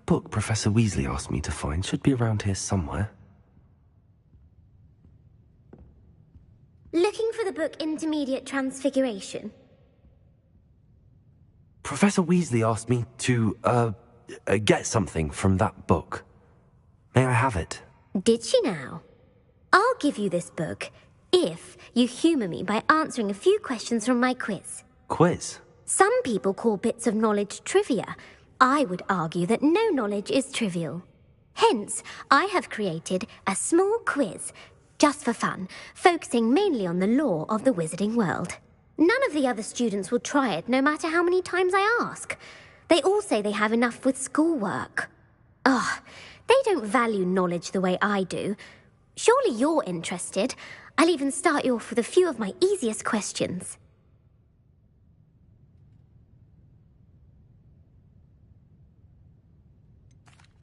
book Professor Weasley asked me to find should be around here somewhere. Looking for the book Intermediate Transfiguration? Professor Weasley asked me to, get something from that book. May I have it? Did she now? I'll give you this book if you humour me by answering a few questions from my quiz. Quiz? Some people call bits of knowledge trivia. I would argue that no knowledge is trivial. Hence, I have created a small quiz, just for fun, focusing mainly on the lore of the wizarding world. None of the other students will try it, no matter how many times I ask. They all say they have enough with schoolwork. Ugh, they don't value knowledge the way I do. Surely you're interested. I'll even start you off with a few of my easiest questions.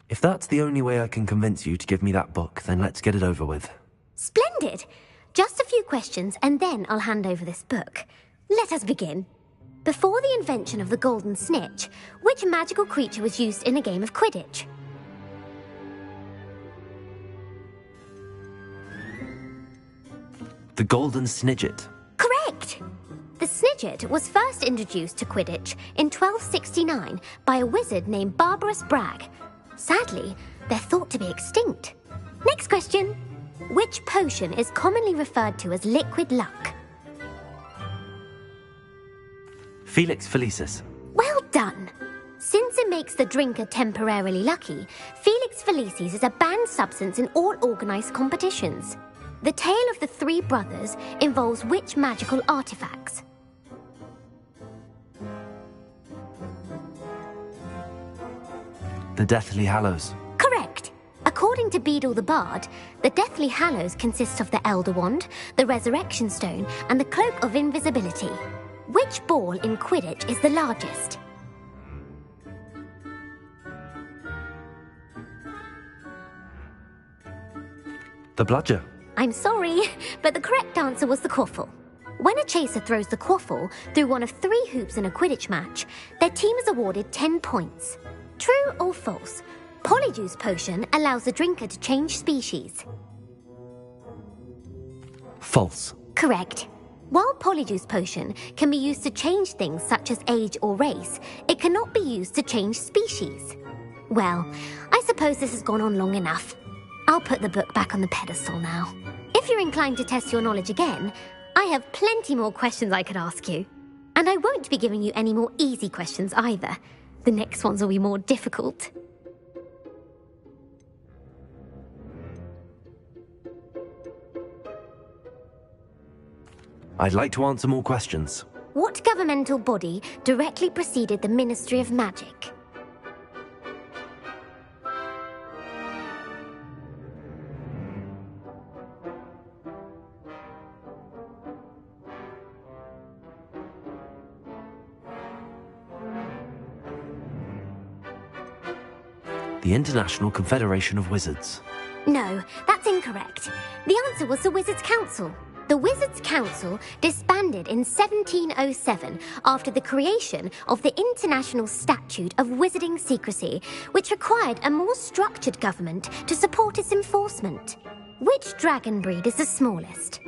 If that's the only way I can convince you to give me that book, then let's get it over with. Splendid! Just a few questions and then I'll hand over this book. Let us begin. Before the invention of the golden snitch, which magical creature was used in a game of Quidditch? The golden snidget. Correct! The snidget was first introduced to Quidditch in 1269 by a wizard named Barbarous Bragg. Sadly, they're thought to be extinct. Next question. Which potion is commonly referred to as liquid luck? Felix Felicis. Well done! Since it makes the drinker temporarily lucky, Felix Felicis is a banned substance in all organised competitions. The tale of the three brothers involves which magical artifacts? The Deathly Hallows. Correct! According to Beedle the Bard, the Deathly Hallows consists of the Elder Wand, the Resurrection Stone, and the Cloak of Invisibility. Which ball in Quidditch is the largest? The bludger. I'm sorry, but the correct answer was the quaffle. When a chaser throws the quaffle through one of 3 hoops in a Quidditch match, their team is awarded 10 points. True or false? Polyjuice potion allows the drinker to change species. False. Correct. While Polyjuice potion can be used to change things such as age or race, it cannot be used to change species. Well, I suppose this has gone on long enough. I'll put the book back on the pedestal now. If you're inclined to test your knowledge again, I have plenty more questions I could ask you. And I won't be giving you any more easy questions either. The next ones will be more difficult. I'd like to answer more questions. What governmental body directly preceded the Ministry of Magic? The International Confederation of Wizards. No, that's incorrect. The answer was the Wizards' Council. The Wizards' Council disbanded in 1707 after the creation of the International Statute of Wizarding Secrecy, which required a more structured government to support its enforcement. Which dragon breed is the smallest?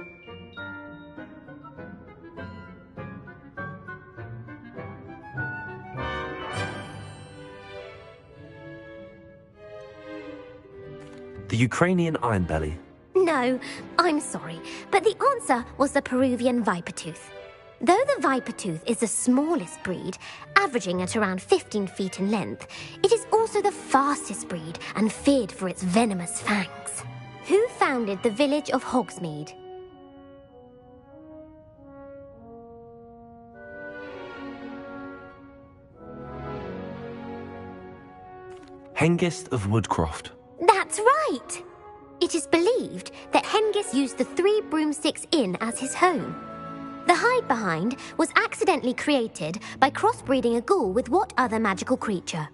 The Ukrainian Ironbelly. No, I'm sorry, but the answer was the Peruvian Vipertooth. Though the Vipertooth is the smallest breed, averaging at around 15 feet in length, it is also the fastest breed and feared for its venomous fangs. Who founded the village of Hogsmeade? Hengist of Woodcroft. That's right! It is believed that Hengist used the 3 Broomsticks Inn as his home. The hide behind was accidentally created by crossbreeding a ghoul with what other magical creature?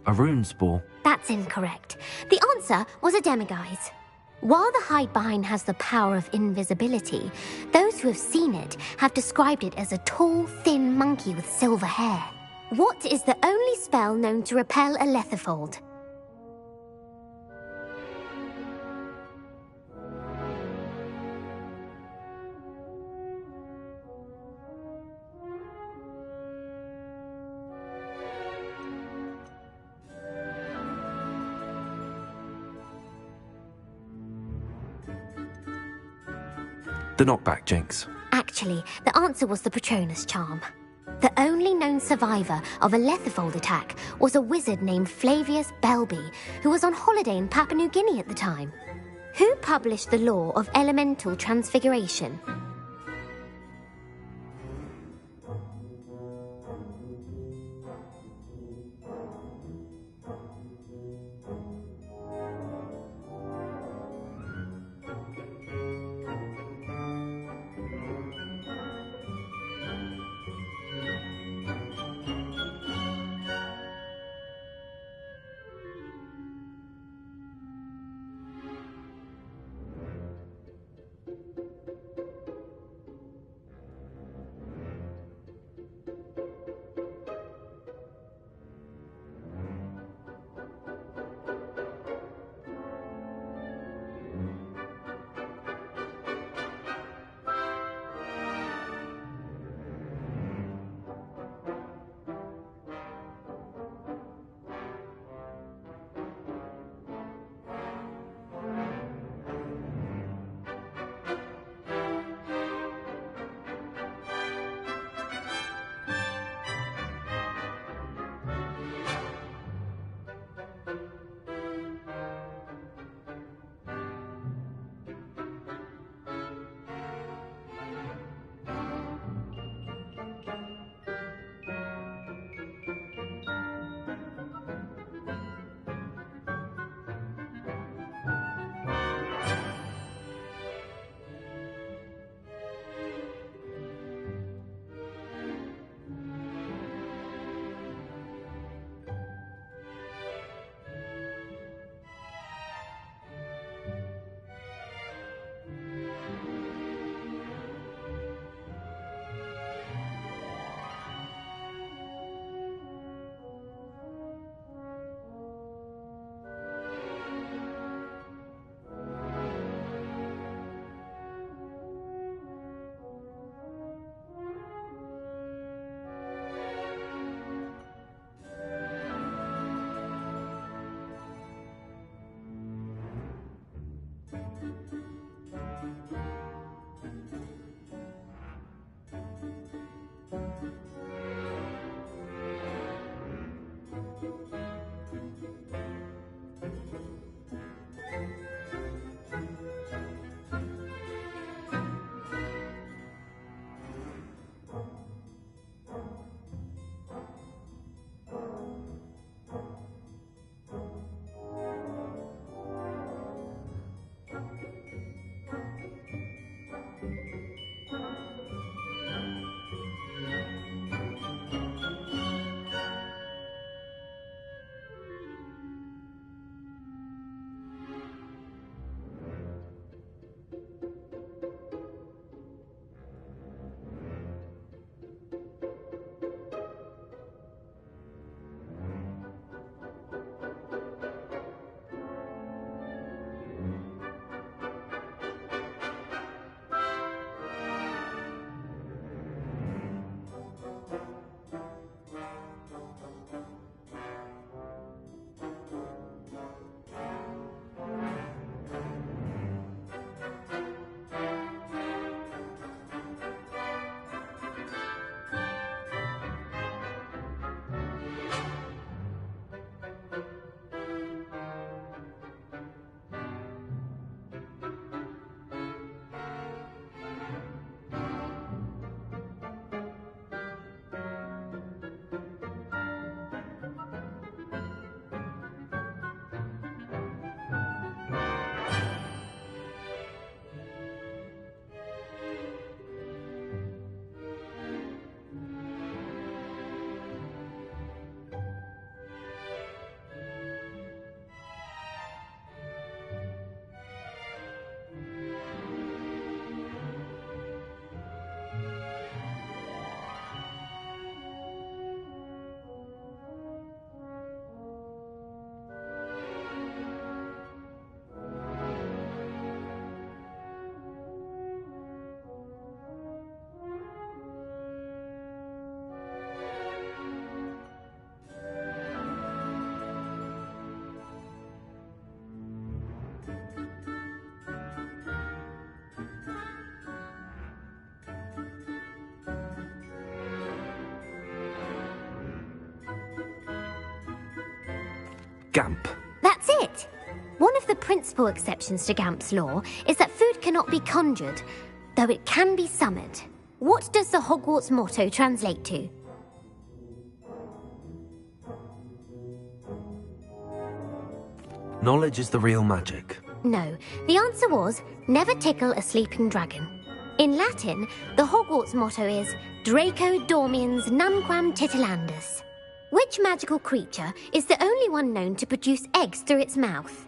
a rune spore. That's incorrect. The answer was a demiguise. While the Hidebehind has the power of invisibility, those who have seen it have described it as a tall, thin monkey with silver hair. What is the only spell known to repel a lethifold? The knockback jinx. Actually, the answer was the Patronus charm. The only known survivor of a lethifold attack was a wizard named Flavius Belby, who was on holiday in Papua New Guinea at the time. Who published the law of elemental transfiguration? Gamp. That's it! One of the principal exceptions to Gamp's law is that food cannot be conjured, though it can be summoned. What does the Hogwarts motto translate to? Knowledge is the real magic. No, the answer was, never tickle a sleeping dragon. In Latin, the Hogwarts motto is Draco dormiens nunquam titilandus. Which magical creature is the only one known to produce eggs through its mouth?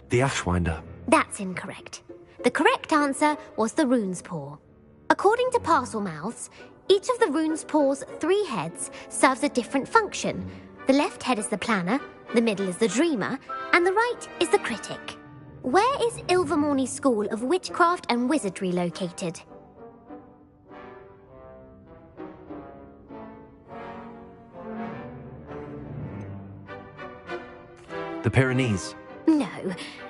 The Ashwinder. That's incorrect. The correct answer was the rune's paw. According to Parselmouths, each of the rune's paw's 3 heads serves a different function. The left head is the planner, the middle is the dreamer, and the right is the critic. Where is Ilvermorny's School of Witchcraft and Wizardry located? The Pyrenees. No,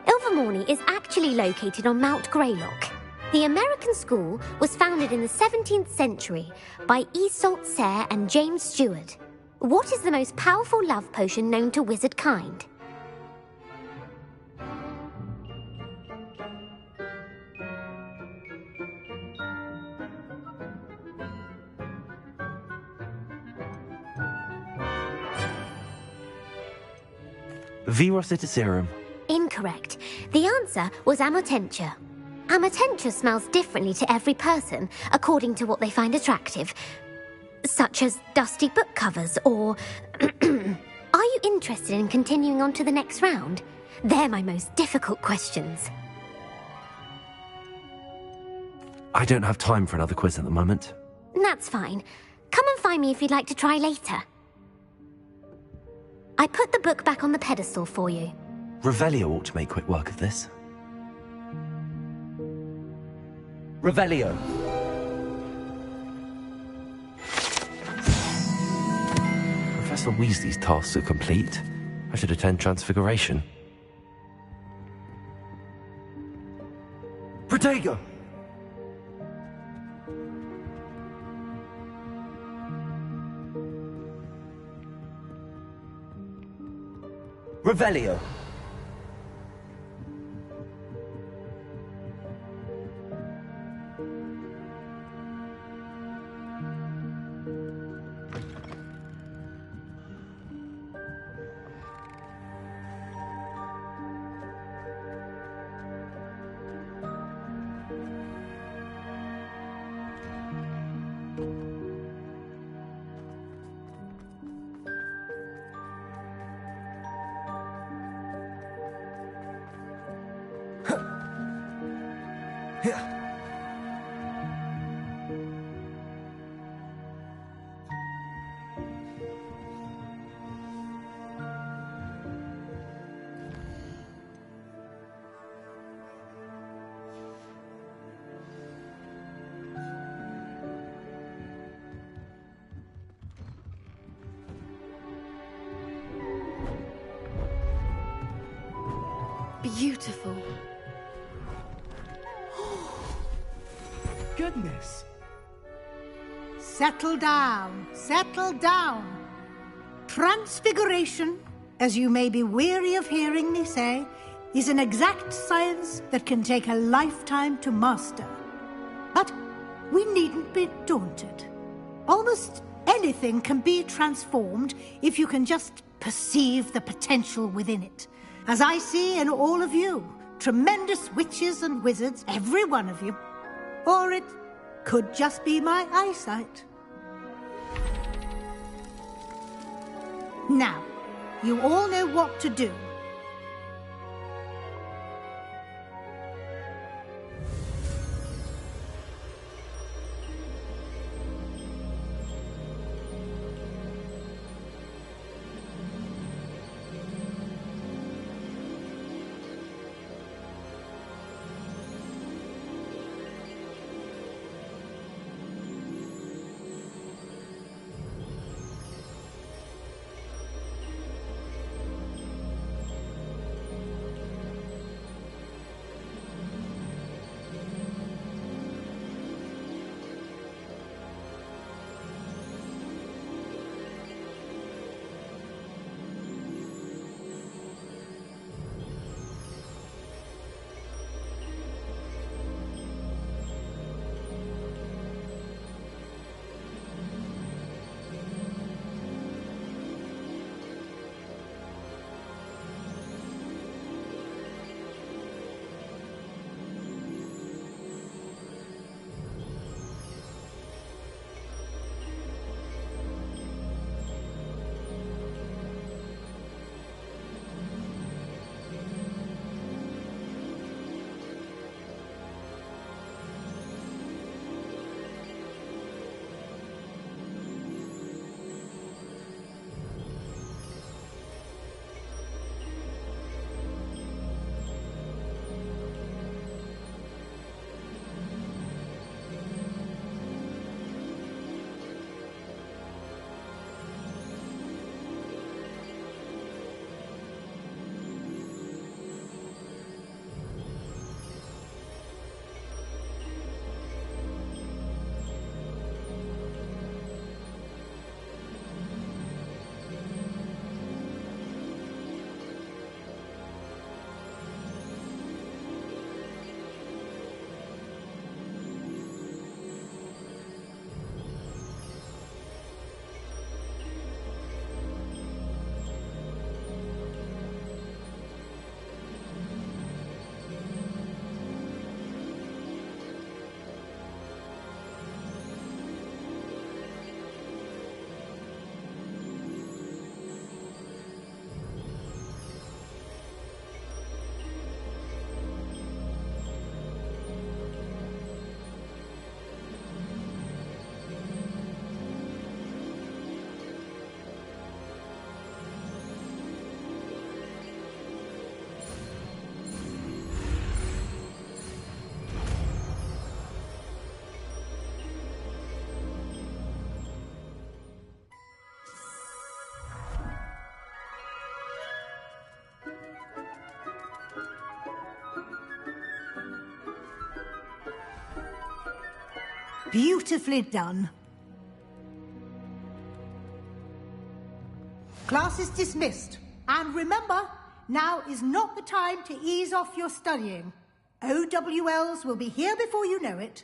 Ilvermorny is actually located on Mount Greylock. The American school was founded in the 17th century by Iseult Sayre and James Stewart. What is the most powerful love potion known to wizard kind? Virositiserum. Incorrect. The answer was Amotentia. Amotentia smells differently to every person, according to what they find attractive, such as dusty book covers or... Are you interested in continuing on to the next round? They're my most difficult questions. I don't have time for another quiz at the moment. That's fine. Come and find me if you'd like to try later. I put the book back on the pedestal for you. Revelio ought to make quick work of this. Revelio. Professor Weasley's tasks are complete. I should attend Transfiguration. Protego! Revelio. Beautiful. Goodness. Settle down, settle down. Transfiguration, as you may be weary of hearing me say, is an exact science that can take a lifetime to master. But we needn't be daunted. Almost anything can be transformed if you can just perceive the potential within it. As I see in all of you, tremendous witches and wizards, every one of you. Or it could just be my eyesight. Now, you all know what to do. Beautifully done. Class is dismissed. And remember, now is not the time to ease off your studying. OWLs will be here before you know it.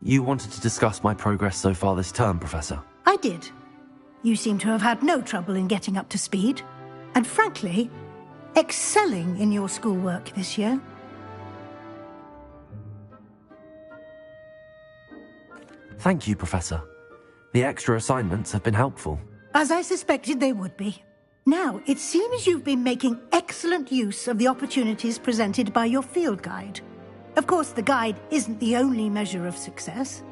You wanted to discuss my progress so far this term, Professor? I did. You seem to have had no trouble in getting up to speed. And frankly, excelling in your schoolwork this year. Thank you, Professor. The extra assignments have been helpful. As I suspected they would be. Now, it seems you've been making excellent use of the opportunities presented by your field guide. Of course, the guide isn't the only measure of success.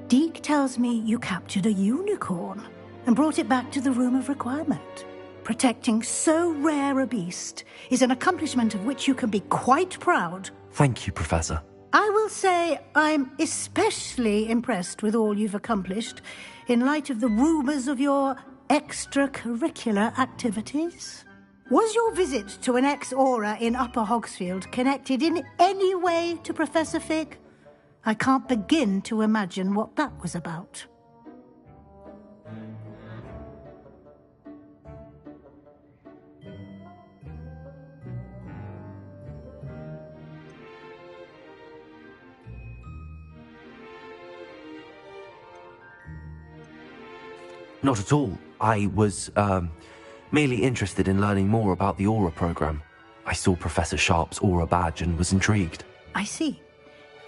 Deke tells me you captured a unicorn and brought it back to the Room of Requirement. Protecting so rare a beast is an accomplishment of which you can be quite proud. Thank you, Professor. I will say I'm especially impressed with all you've accomplished in light of the rumors of your extracurricular activities. Was your visit to an ex-Aura in Upper Hogsfield connected in any way to Professor Fig? I can't begin to imagine what that was about. Not at all. I was, merely interested in learning more about the Aura program. I saw Professor Sharp's Aura badge and was intrigued. I see.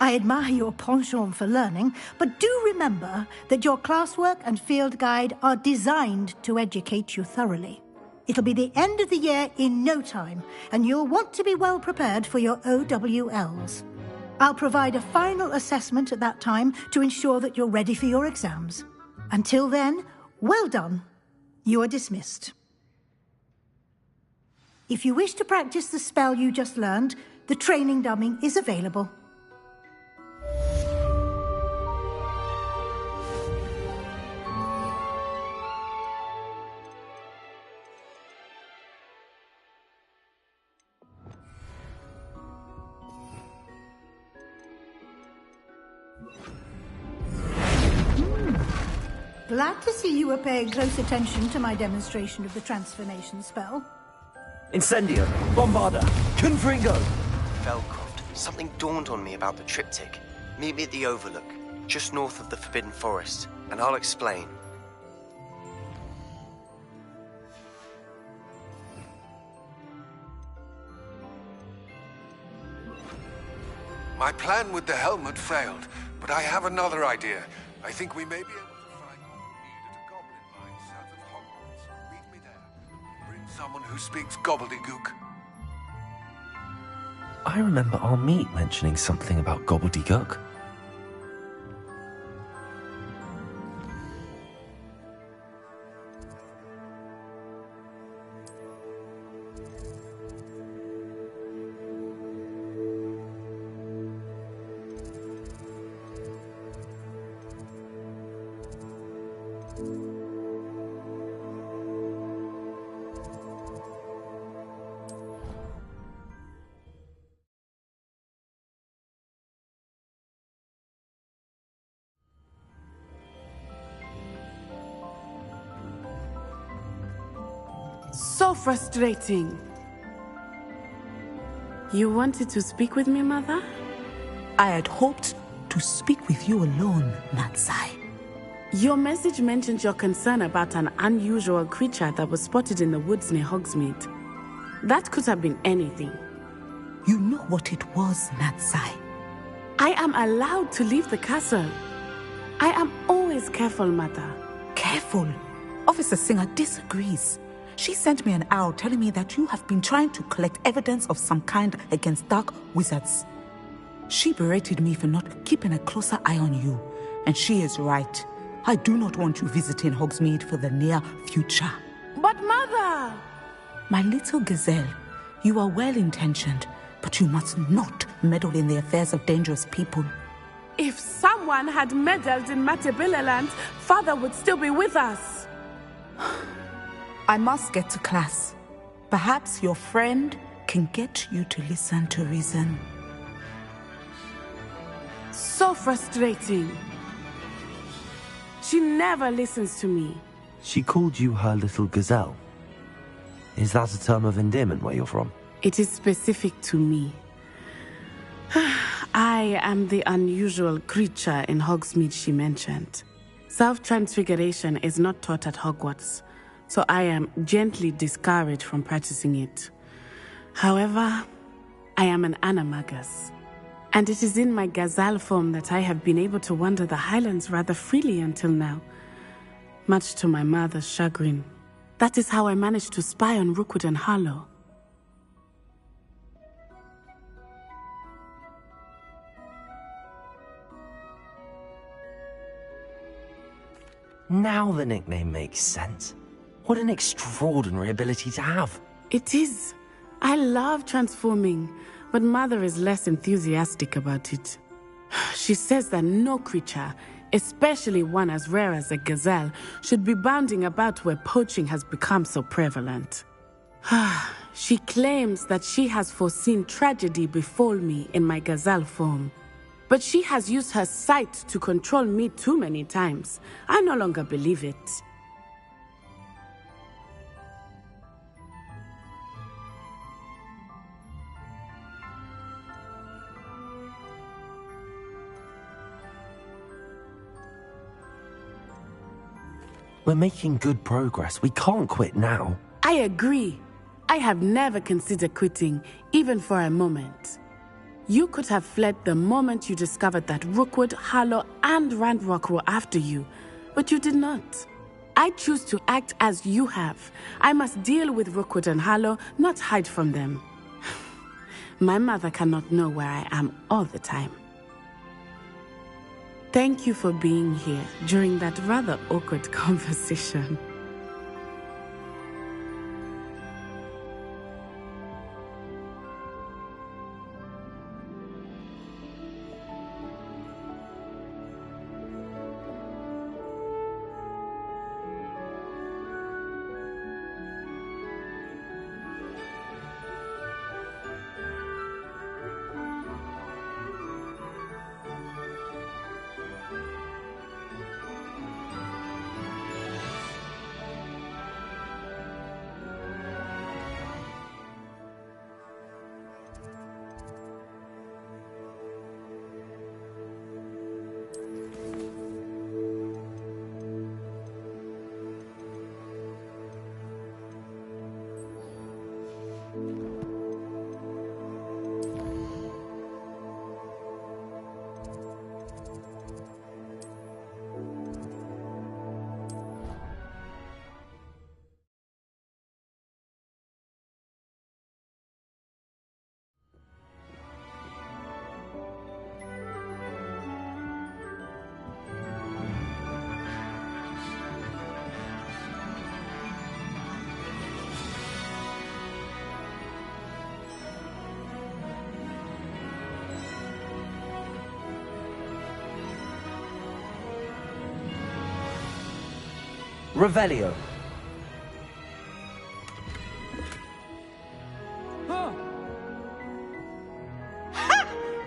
I admire your penchant for learning, but do remember that your classwork and field guide are designed to educate you thoroughly. It'll be the end of the year in no time, and you'll want to be well prepared for your OWLs. I'll provide a final assessment at that time to ensure that you're ready for your exams. Until then, well done. You are dismissed. If you wish to practice the spell you just learned, the training dummy is available. Glad to see you were paying close attention to my demonstration of the transformation spell. Incendio, Bombarda, Confringo! Velcroft, something dawned on me about the triptych. Meet me at the Overlook, just north of the Forbidden Forest, and I'll explain. My plan with the helmet failed, but I have another idea. I think we may be able to find what we need at a goblin mine south of Hogwarts. Meet me there. Bring someone who speaks gobbledygook. I remember our meet mentioning something about gobbledygook. So frustrating. You wanted to speak with me, Mother? I had hoped to speak with you alone, Natsai. Your message mentioned your concern about an unusual creature that was spotted in the woods near Hogsmeade. That could have been anything. You know what it was, Natsai. I am allowed to leave the castle. I am always careful, Mother. Careful. Officer Singer disagrees. She sent me an owl telling me that you have been trying to collect evidence of some kind against dark wizards. She berated me for not keeping a closer eye on you, and she is right. I do not want you visiting Hogsmeade for the near future. But Mother! My little gazelle, you are well-intentioned, but you must not meddle in the affairs of dangerous people. If someone had meddled in Matabeleland, Father would still be with us. I must get to class. Perhaps your friend can get you to listen to reason. So frustrating. She never listens to me. She called you her little gazelle. Is that a term of endearment where you're from? It is specific to me. I am the unusual creature in Hogsmeade she mentioned. Self-transfiguration is not taught at Hogwarts, so I am gently discouraged from practicing it. However, I am an animagus, and it is in my gazelle form that I have been able to wander the Highlands rather freely until now, much to my mother's chagrin. That is how I managed to spy on Rookwood and Harlow. Now the nickname makes sense. What an extraordinary ability to have. It is. I love transforming, but Mother is less enthusiastic about it. She says that no creature, especially one as rare as a gazelle, should be bounding about where poaching has become so prevalent. She claims that she has foreseen tragedy befall me in my gazelle form. But she has used her sight to control me too many times. I no longer believe it. We're making good progress. We can't quit now. I agree. I have never considered quitting, even for a moment. You could have fled the moment you discovered that Rookwood, Harlow, and Randrock were after you, but you did not. I choose to act as you have. I must deal with Rookwood and Harlow, not hide from them. My mother cannot know where I am all the time. Thank you for being here during that rather awkward conversation. Revelio.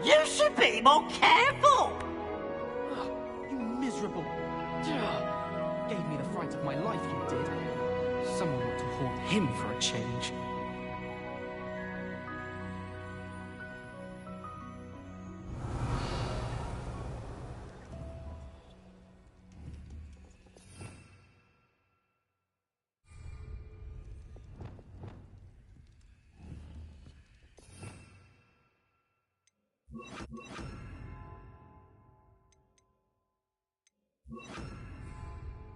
You should be more careful! You miserable... Gave me the fright of my life, you did. Someone ought to haunt him for a change.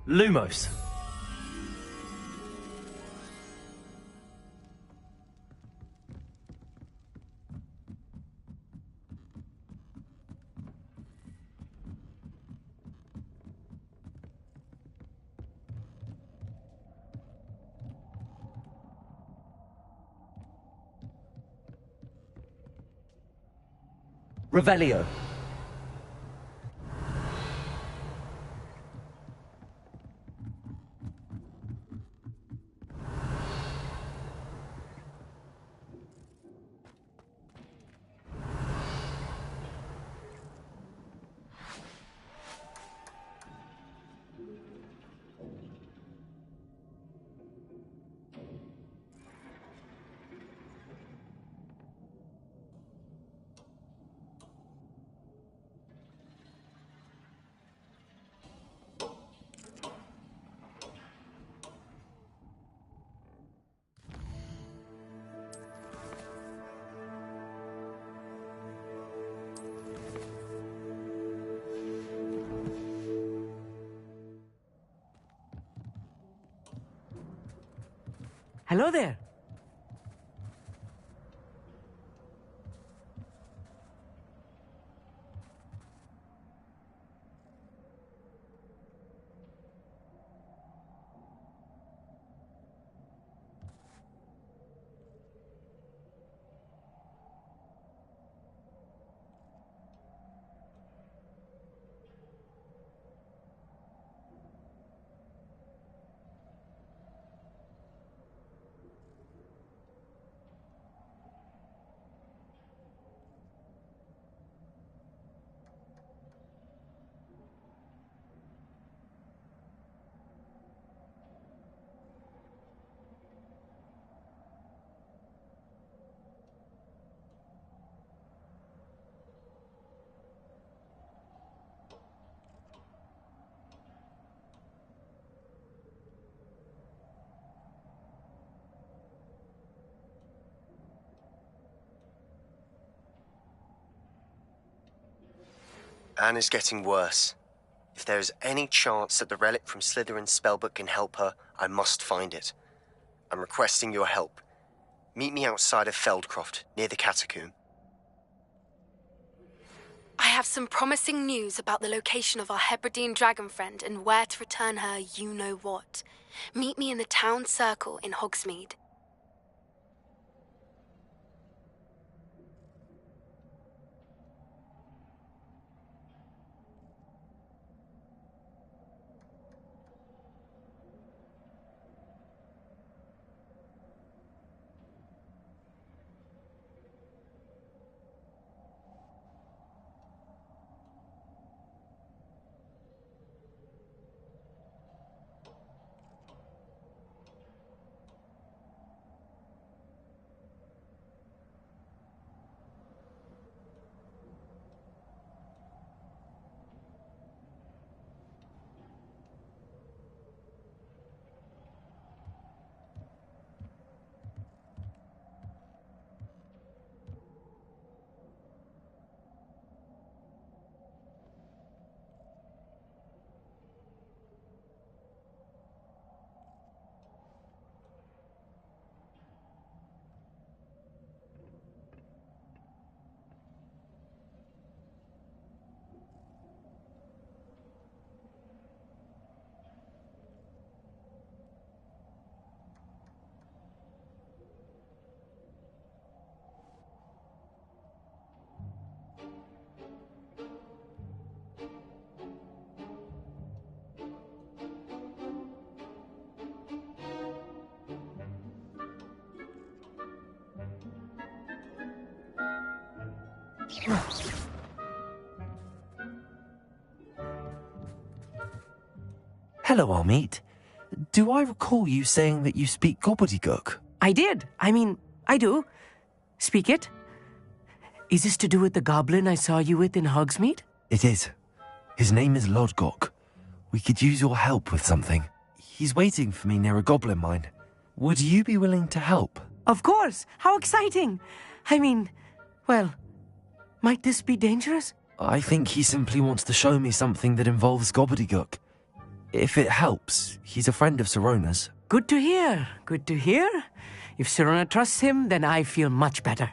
Lumos. Revelio. Hello there. Anne is getting worse. If there is any chance that the relic from Slytherin's spellbook can help her, I must find it. I'm requesting your help. Meet me outside of Feldcroft, near the catacomb. I have some promising news about the location of our Hebridean dragon friend and where to return her you-know-what. Meet me in the town circle in Hogsmeade. Hello, Armeet. Do I recall you saying that you speak gobbledygook? I did. I do. Speak it. Is this to do with the goblin I saw you with in Hogsmeade? It is. His name is Lodgok. We could use your help with something. He's waiting for me near a goblin mine. Would you be willing to help? Of course. How exciting. Well, might this be dangerous? I think he simply wants to show me something that involves gobbledygook. If it helps, he's a friend of Sirona's. Good to hear. Good to hear. If Sirona trusts him, then I feel much better.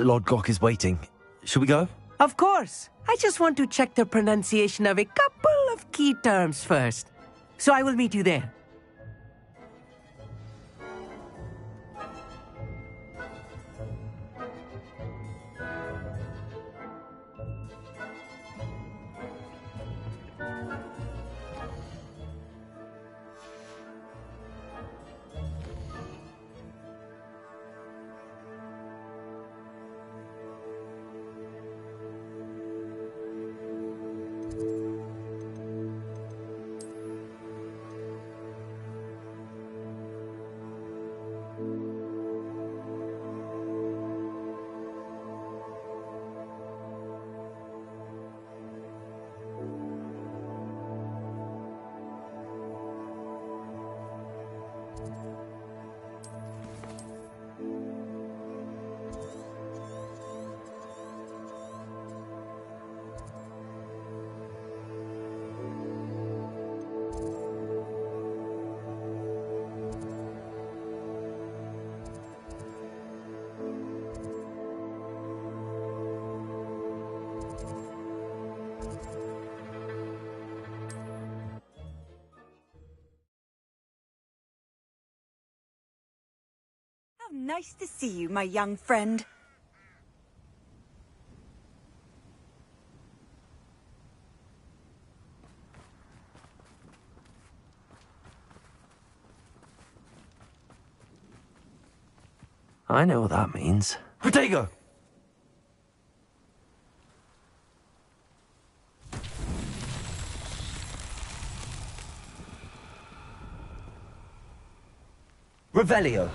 Lord Gok is waiting. Shall we go? Of course. I just want to check the pronunciation of a couple of key terms first. So I will meet you there. Nice to see you, my young friend. I know what that means. Protego! Revelio.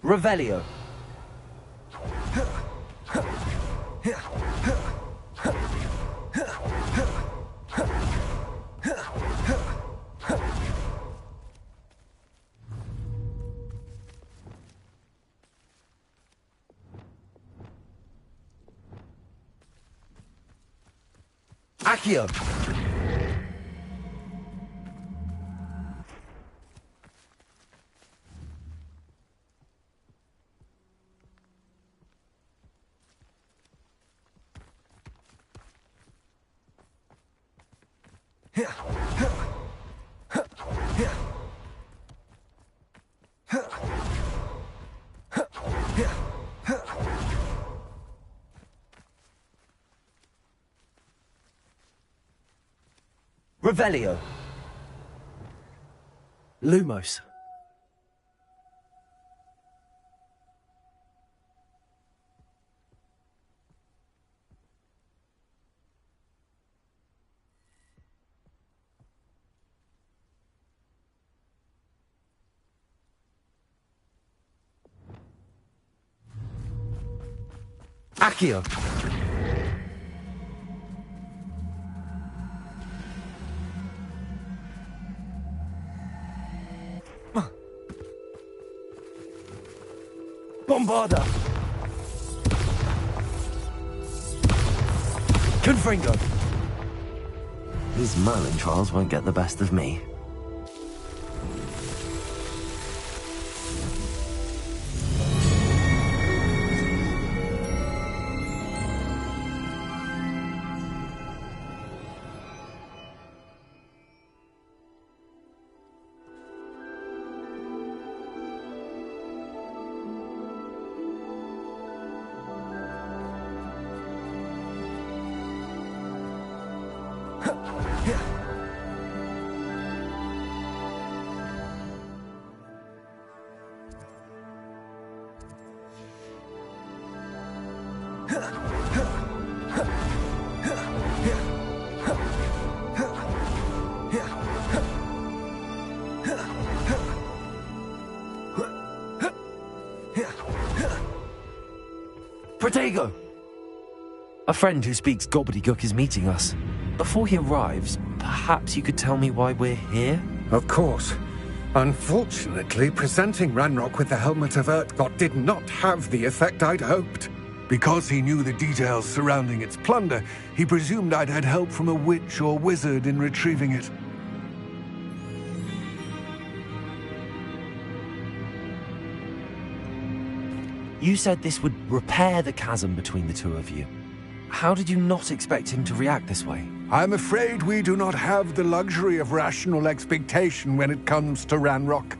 Revelio. Accio. Revelio. Lumos. Accio. Bombarda! Confringo! These Merlin trials won't get the best of me. Protego! A friend who speaks gobbledygook is meeting us. Before he arrives, perhaps you could tell me why we're here? Of course. Unfortunately, presenting Ranrock with the Helmet of Urtkot did not have the effect I'd hoped. Because he knew the details surrounding its plunder, he presumed I'd had help from a witch or wizard in retrieving it. You said this would repair the chasm between the two of you. How did you not expect him to react this way? I'm afraid we do not have the luxury of rational expectation when it comes to Ranrock.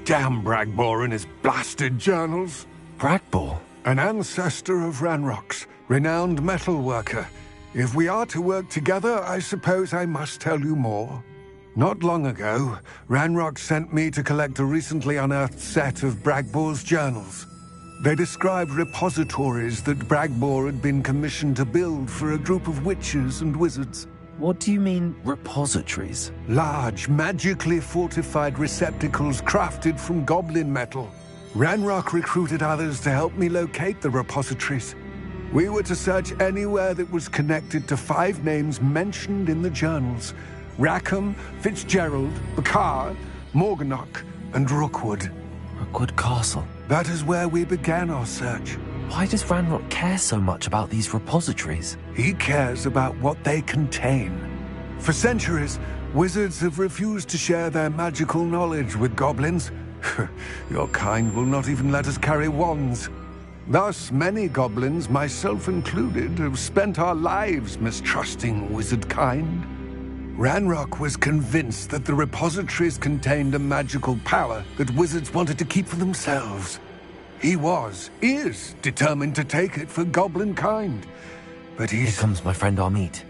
Damn Bragbor and his blasted journals. Bragbor? An ancestor of Ranrock's, renowned metal worker. If we are to work together, I suppose I must tell you more. Not long ago, Ranrock sent me to collect a recently unearthed set of Bragbor's journals. They described repositories that Bragbor had been commissioned to build for a group of witches and wizards. What do you mean, repositories? Large, magically fortified receptacles crafted from goblin metal. Ranrock recruited others to help me locate the repositories. We were to search anywhere that was connected to 5 names mentioned in the journals: Rackham, Fitzgerald, Bakar, Morganach, and Rookwood. Rookwood Castle? That is where we began our search. Why does Ranrock care so much about these repositories? He cares about what they contain. For centuries, wizards have refused to share their magical knowledge with goblins. Your kind will not even let us carry wands. Thus, many goblins, myself included, have spent our lives mistrusting wizard kind. Ranrock was convinced that the repositories contained a magical power that wizards wanted to keep for themselves. He is determined to take it for goblin kind. But Here comes my friend Amit.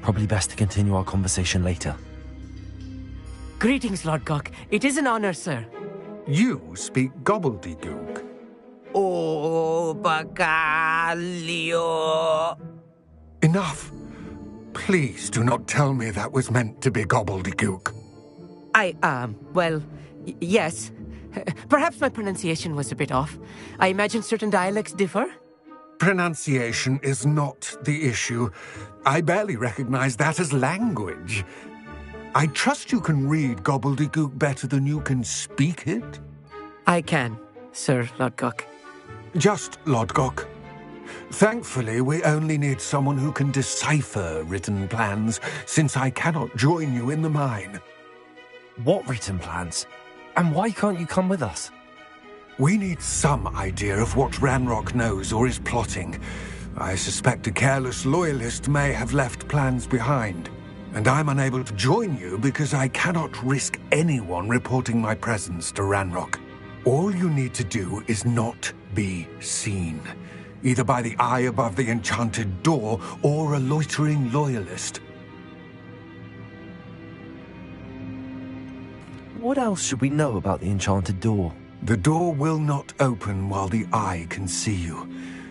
Probably best to continue our conversation later. Greetings, Lord Gok. It is an honor, sir. You speak gobbledygook. Oh, Bagalio. Enough. Please do not tell me that was meant to be gobbledygook. Well, yes. Perhaps my pronunciation was a bit off. I imagine certain dialects differ? Pronunciation is not the issue. I barely recognize that as language. I trust you can read gobbledygook better than you can speak it? I can, Sir Lord Gok. Just Lord Gok. Thankfully, we only need someone who can decipher written plans, since I cannot join you in the mine. What written plans? And why can't you come with us? We need some idea of what Ranrock knows or is plotting. I suspect a careless loyalist may have left plans behind. And I'm unable to join you because I cannot risk anyone reporting my presence to Ranrock. All you need to do is not be seen, either by the eye above the enchanted door or a loitering loyalist. What else should we know about the enchanted door? The door will not open while the eye can see you.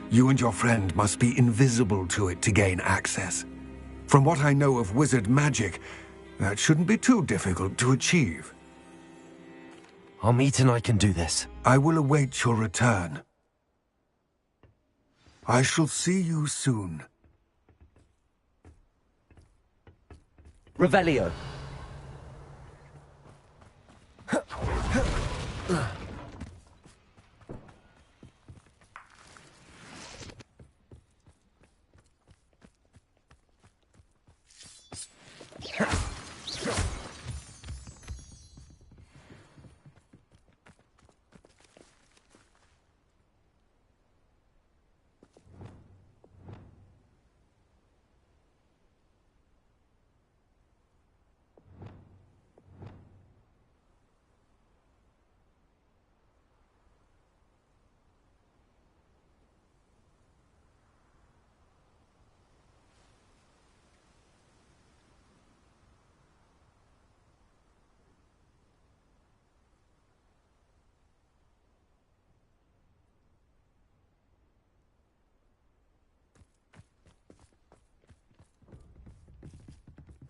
You and your friend must be invisible to it to gain access. From what I know of wizard magic, that shouldn't be too difficult to achieve. Amit and I can do this. I will await your return. I shall see you soon. Revelio.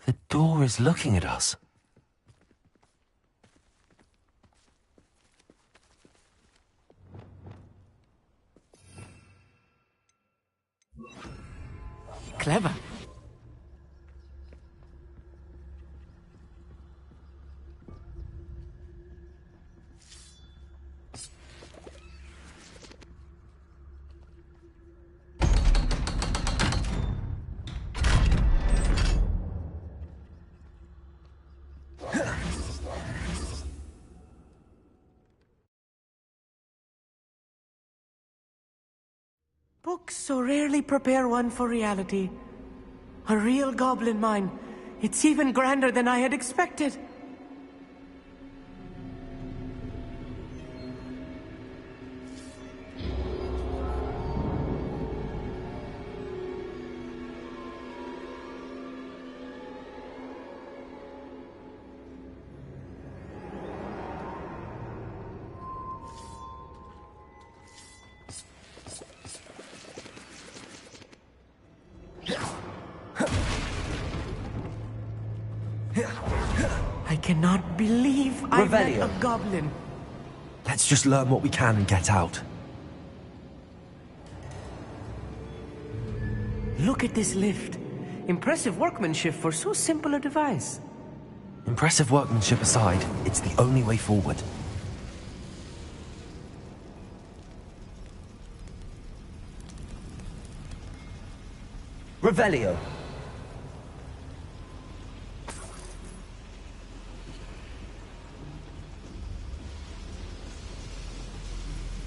The door is looking at us. Books so rarely prepare one for reality. A real goblin mine. It's even grander than I had expected. I cannot believe I met a goblin. Let's just learn what we can and get out. Look at this lift. Impressive workmanship for so simple a device. Impressive workmanship aside, it's the only way forward. Revelio.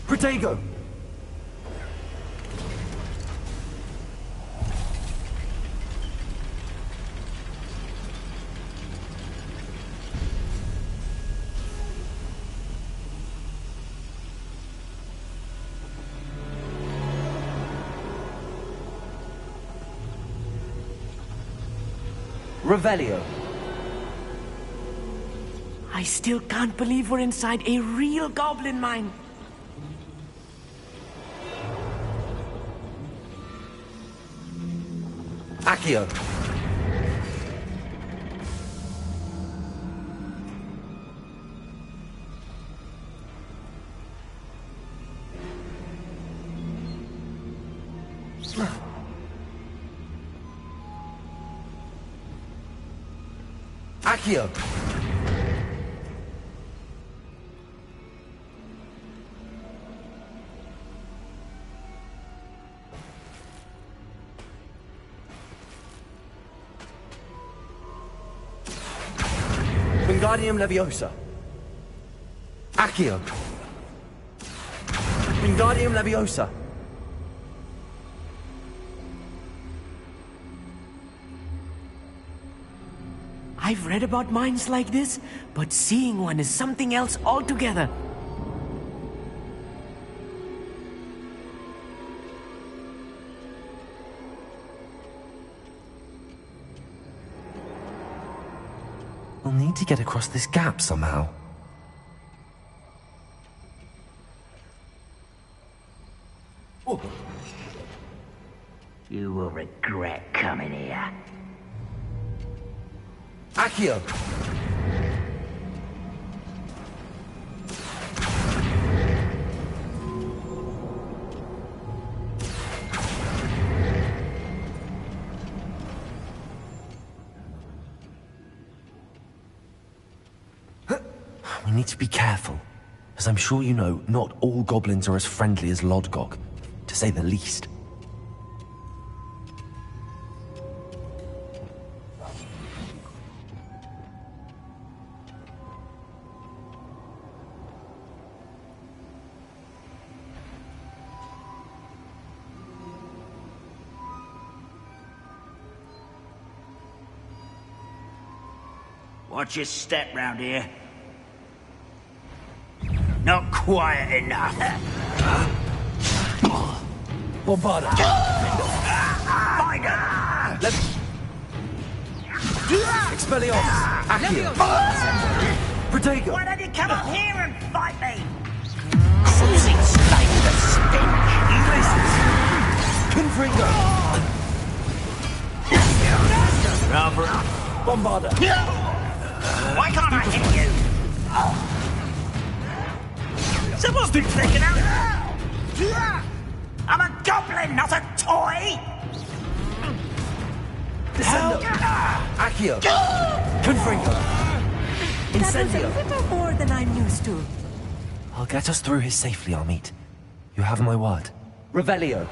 Protego. Revelio. I still can't believe we're inside a real goblin mine. Accio. Accio. Wingardium Leviosa. Accio. Wingardium Leviosa. I've read about mines like this, but seeing one is something else altogether. We'll need to get across this gap somehow. Oh. You will regret coming here. Accio. We need to be careful. As I'm sure you know, not all goblins are as friendly as Lodgok, to say the least. Watch your step round here. Not quiet enough. Bombarda. Find her. Expelliarmus. Accio. Protego. Why don't you come up here and fight me? Cruising slave the stench. Confringo. Bombarda. Why can't I hit you? Someone's been flicking out. I'm a goblin, not a toy. Descendo. Accio. Confringo. Incendio. That was a little more than I'm used to. I'll get us through here safely, Amit. You have my word. Revelio.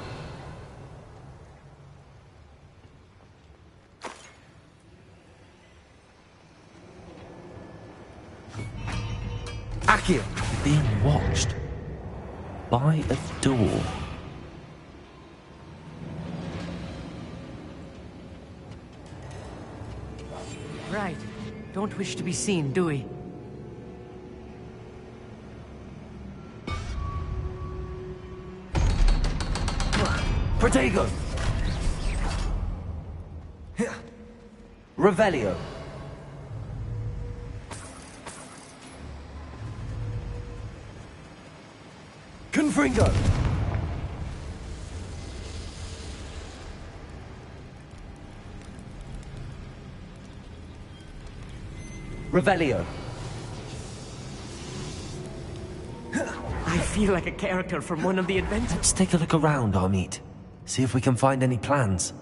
Accio. You're being watched. By a door. Right. Don't wish to be seen, do we? Protego! Revelio. Confringo! Revelio. I feel like a character from one of the adventures. Let's take a look around, Armeet. See if we can find any plans.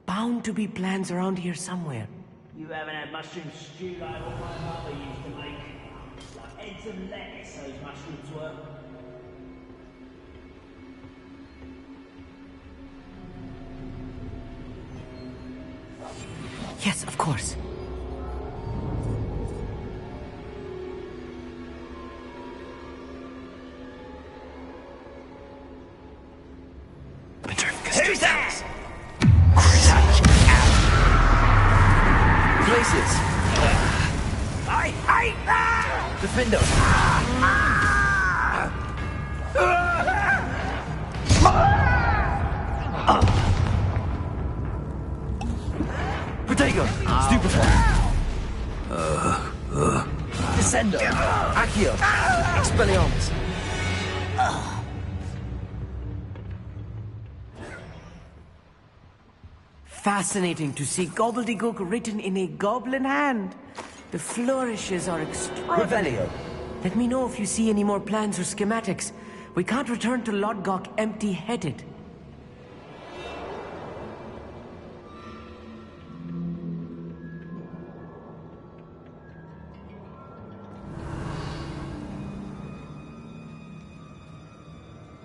Bound to be plans around here somewhere. You haven't had mushroom stew like what my mother used to make. Like eggs and lettuce, those mushrooms were. Yes, of course. Who's that? Places! I hate that! Defendo! Protego! Stupefy! Descendo! Accio! Expelliarmus! Fascinating to see gobbledygook written in a goblin hand. The flourishes are extraordinary. Revelio. Let me know if you see any more plans or schematics. We can't return to Lodgok empty-headed.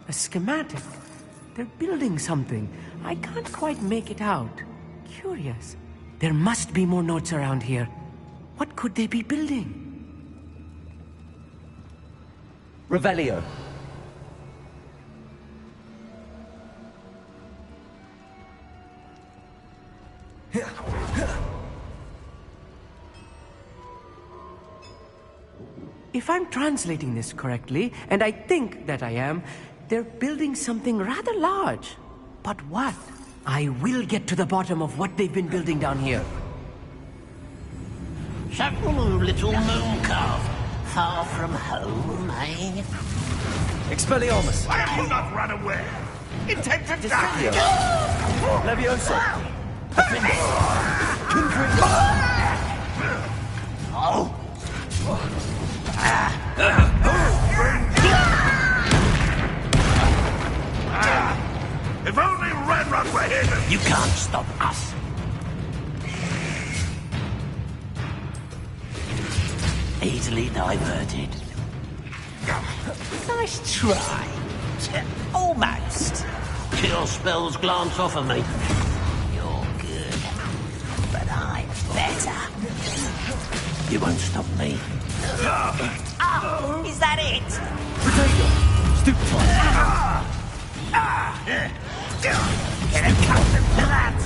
A schematic? They're building something. I can't quite make it out. Curious. There must be more notes around here. What could they be building? Revelio. If I'm translating this correctly, and I think that I am, they're building something rather large. But what? I will get to the bottom of what they've been building down here. Some little moon calf, far from home, eh? Expelliarmus! I will not run away! Intend to die! Leviosa! Confringo! Oh! If only Red Rock were here! You can't stop us! Easily diverted. Nice try. Almost. Your spells glance off of me. You're good. But I'm better. You won't stop me. Oh, is that it? Protego! Stupefy! Get accustomed to that!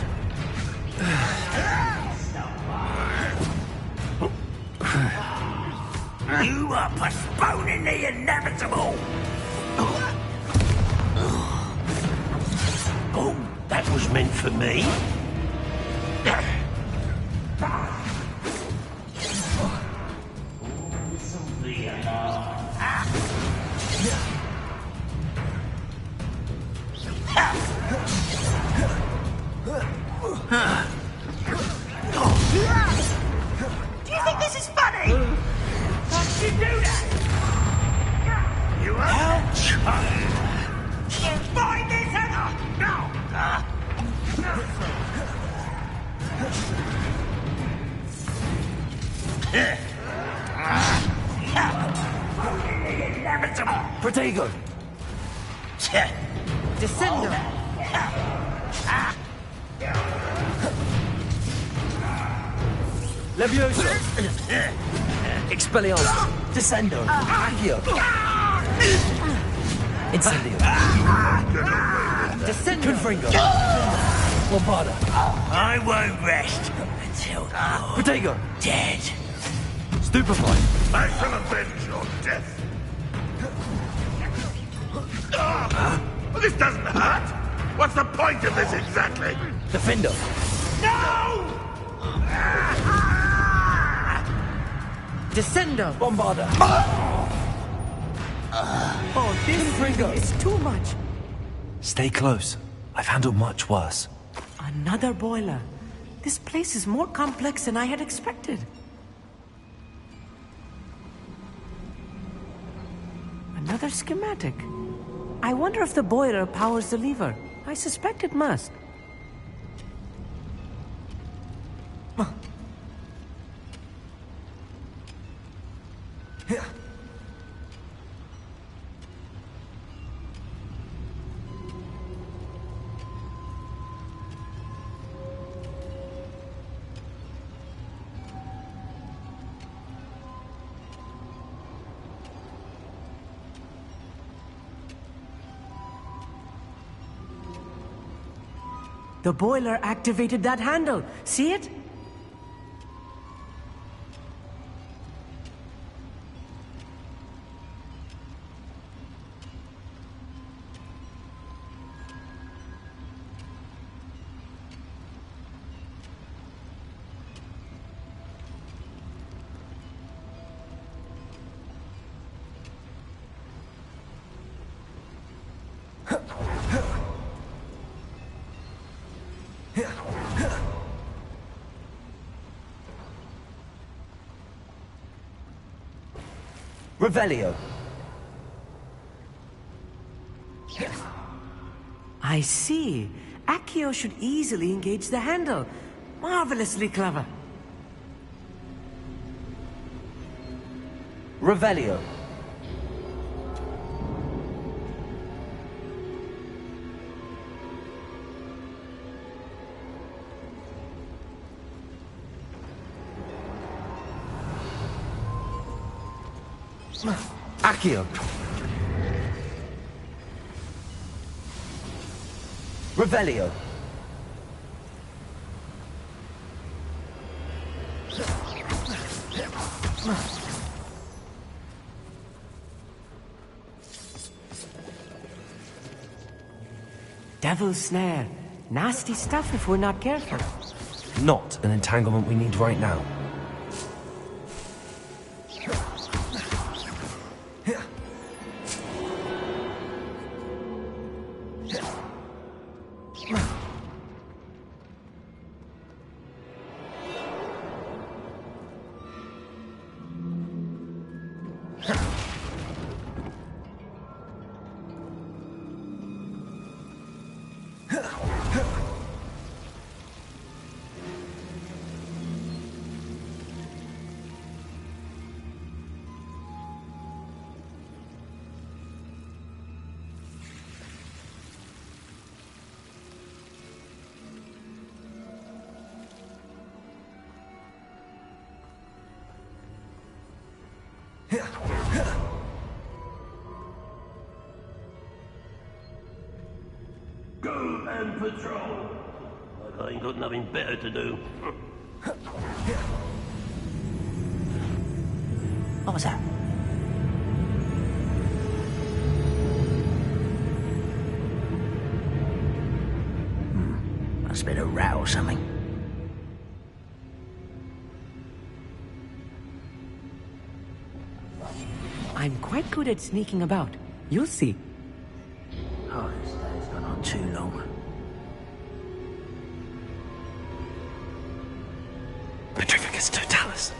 You are postponing the inevitable! Oh, that was meant for me? Do you think this is funny? Don't you do that? You are child. Find this header! Inevitable. Protego! Descendo! Leviosa! Expelliarmus! Descendo! Accio! Incendio! Descendo! Confringo! Bombarda. I won't rest until you're Protego. dead. Stupefied. I shall avenge your death. This doesn't hurt. What's the point of this exactly? Defender. No! Descendo. Bombarda. Oh, this really is too much. Stay close. I've handled much worse. Another boiler. This place is more complex than I had expected. Another schematic. I wonder if the boiler powers the lever. I suspect it must. The boiler activated that handle. See it? Revelio. I see. Accio should easily engage the handle. Marvelously clever. Revelio. Accio. Revelio. Devil's snare. Nasty stuff if we're not careful. Not an entanglement we need right now. Go and patrol. Like I ain't got nothing better to do. What was that? Must have been a rat or something. I'm quite good at sneaking about. You'll see. Oh, this day's gone on too long. Petrificus totalis.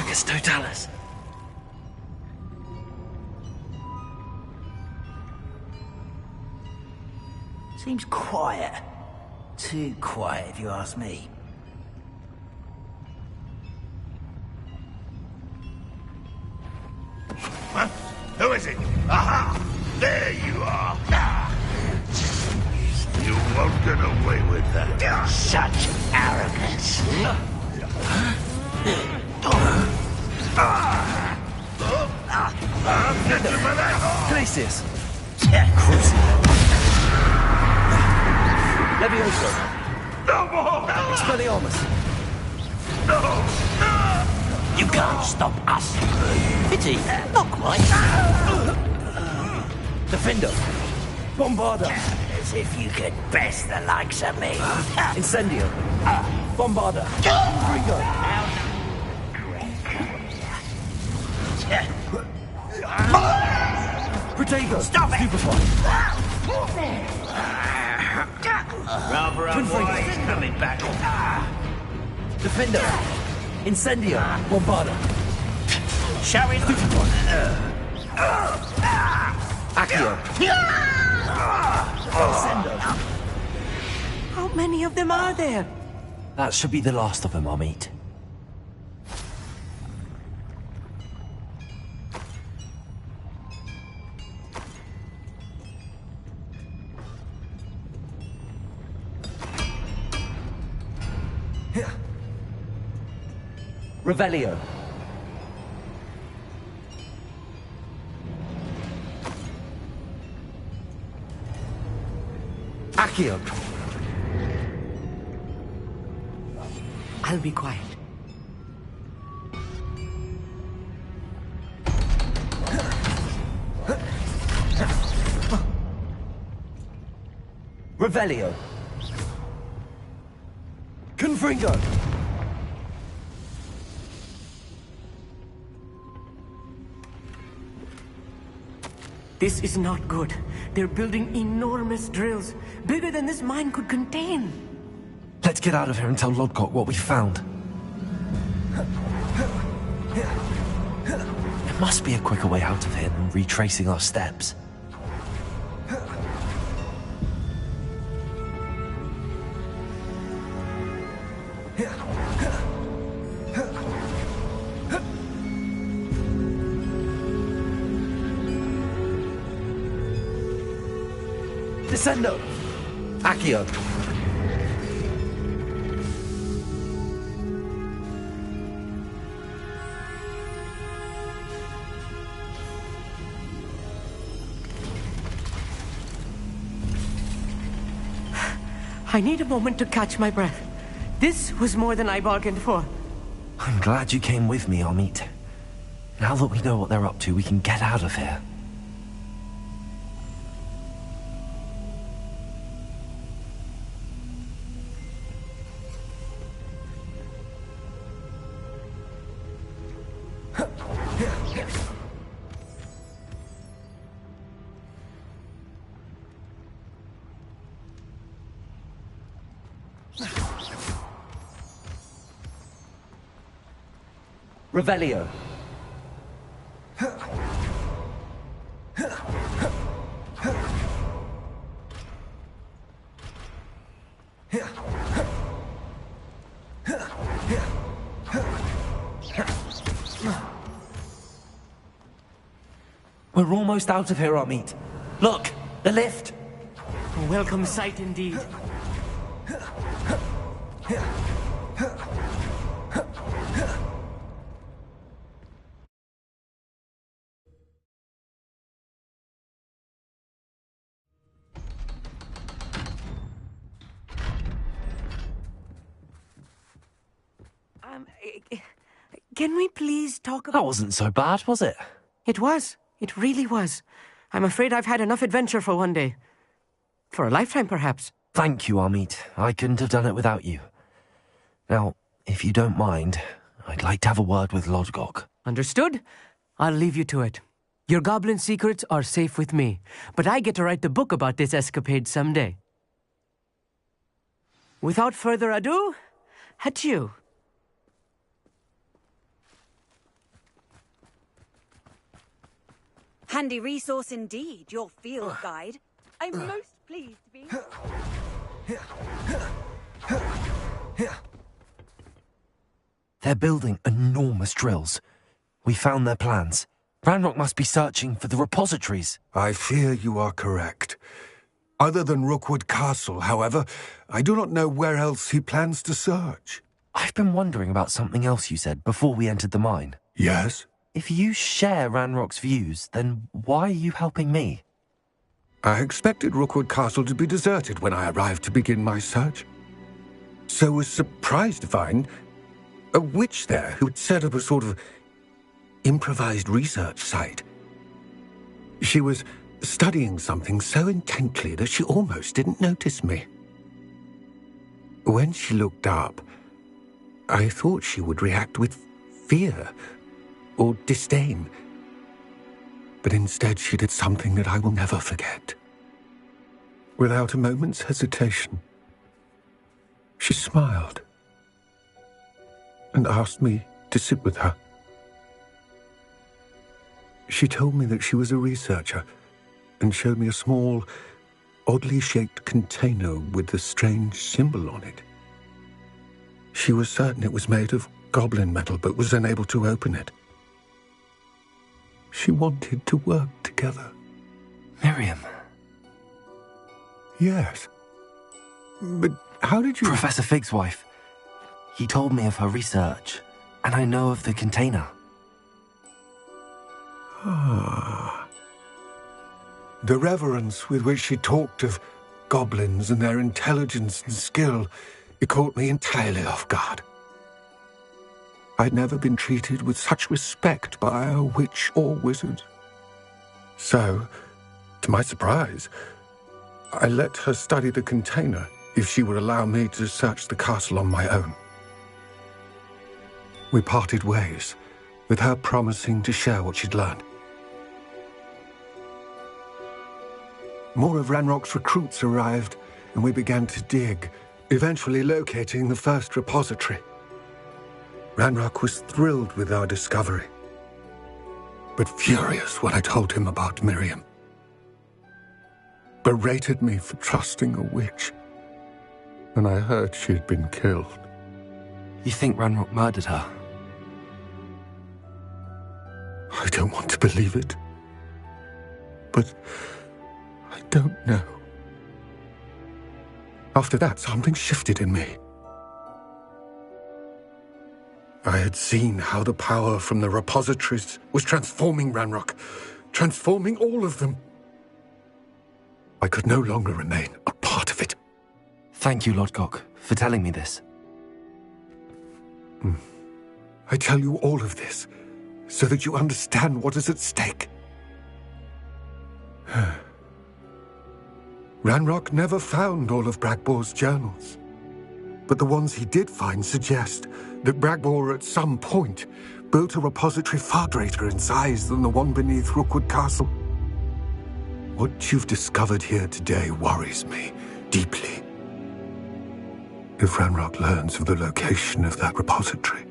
Argus Totalis. Seems quiet. Too quiet, if you ask me. Huh? Who is it? Aha! There you are! You won't get away with that. Such arrogance. Glacius. Levioso. No more! Expelliarmus. No! You can't stop us. Pity, not quite. Defender. Bombarda. As if you could best the likes of me. Incendio. Bombarda. Frigo. Protego. Stop it! Rather unwise coming back. Defender. Incendio. Bombarda. Showing. Accio. Sendo. How many of them are there? That should be the last of them, I'll meet. Revelio. Accio. I'll be quiet. Revelio. Confringo. This is not good. They're building enormous drills, bigger than this mine could contain. Let's get out of here and tell Lodgok what we found. There must be a quicker way out of here than retracing our steps. Descendo! Accio! I need a moment to catch my breath. This was more than I bargained for. I'm glad you came with me, Amit. Now that we know what they're up to, we can get out of here. Revelio. We're almost out of here, Amit. Look, the lift. A welcome sight indeed. Can we please talk about... That wasn't so bad, was it? It was. It really was. I'm afraid I've had enough adventure for one day. For a lifetime, perhaps. Thank you, Amit. I couldn't have done it without you. Now, if you don't mind, I'd like to have a word with Lodgok. Understood? I'll leave you to it. Your goblin secrets are safe with me, but I get to write the book about this escapade someday. Without further ado, adieu. handy resource indeed, your field guide. I'm most pleased to be... They're building enormous drills. We found their plans. Ranrock must be searching for the repositories. I fear you are correct. Other than Rookwood Castle, however, I do not know where else he plans to search. I've been wondering about something else you said before we entered the mine. Yes? If you share Ranrock's views, then why are you helping me? I expected Rookwood Castle to be deserted when I arrived to begin my search. So was surprised to find a witch there who had set up a sort of improvised research site. She was studying something so intently that she almost didn't notice me. When she looked up, I thought she would react with fear or disdain. But instead she did something that I will never forget. Without a moment's hesitation, she smiled and asked me to sit with her. She told me that she was a researcher and showed me a small, oddly shaped container with a strange symbol on it. She was certain it was made of goblin metal, but was unable to open it. She wanted to work together. Miriam. Yes. But how did you... Professor Fig's wife. He told me of her research, and I know of the container. Ah. The reverence with which she talked of goblins and their intelligence and skill, it caught me entirely off guard. I'd never been treated with such respect by a witch or wizard. So, to my surprise, I let her study the container if she would allow me to search the castle on my own. We parted ways, with her promising to share what she'd learned. More of Ranrock's recruits arrived, and we began to dig, eventually locating the first repository. Ranrock was thrilled with our discovery, but furious when I told him about Miriam. Berated me for trusting a witch, and I heard she had been killed. You think Ranrock murdered her? I don't want to believe it, but I don't know. After that, something shifted in me. I had seen how the power from the repositories was transforming Ranrock, transforming all of them. I could no longer remain a part of it. Thank you, Lodgok, for telling me this. I tell you all of this so that you understand what is at stake. Ranrock never found all of Bragbor's journals, but the ones he did find suggest that Bragbor at some point built a repository far greater in size than the one beneath Rookwood Castle. What you've discovered here today worries me deeply. If Ranrock learns of the location of that repository,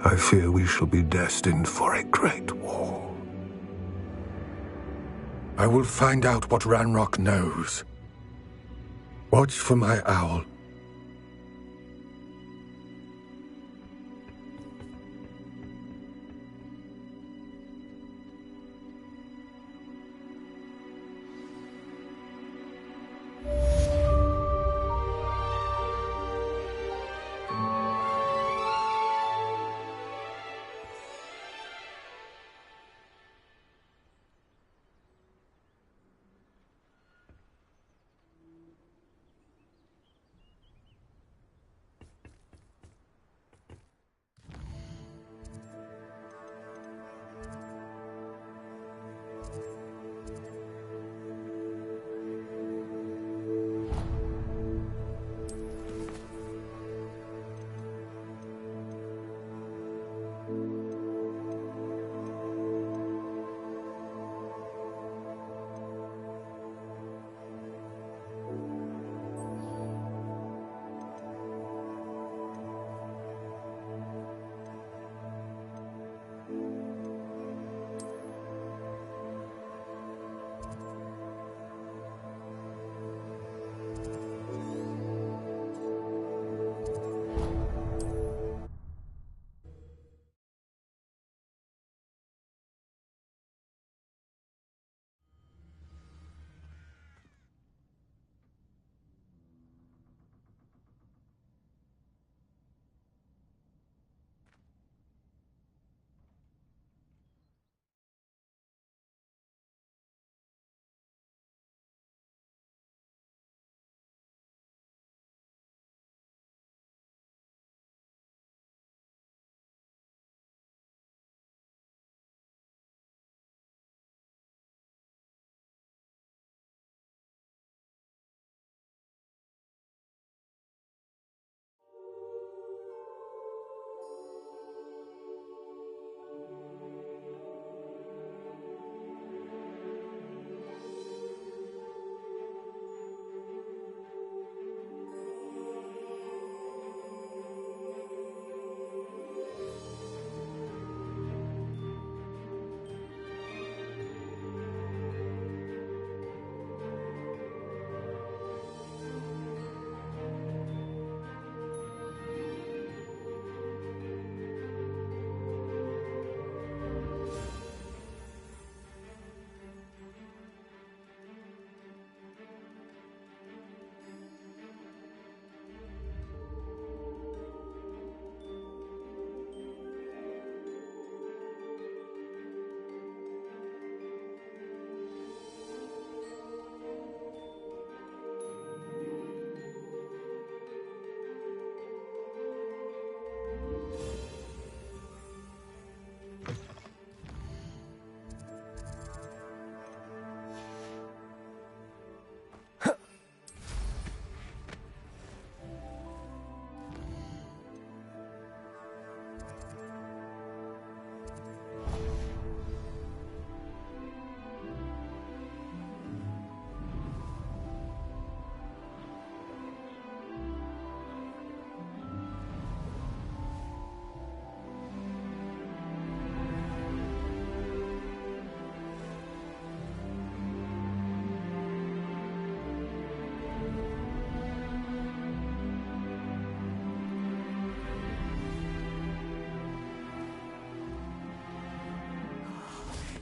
I fear we shall be destined for a great war. I will find out what Ranrock knows. Watch for my owl.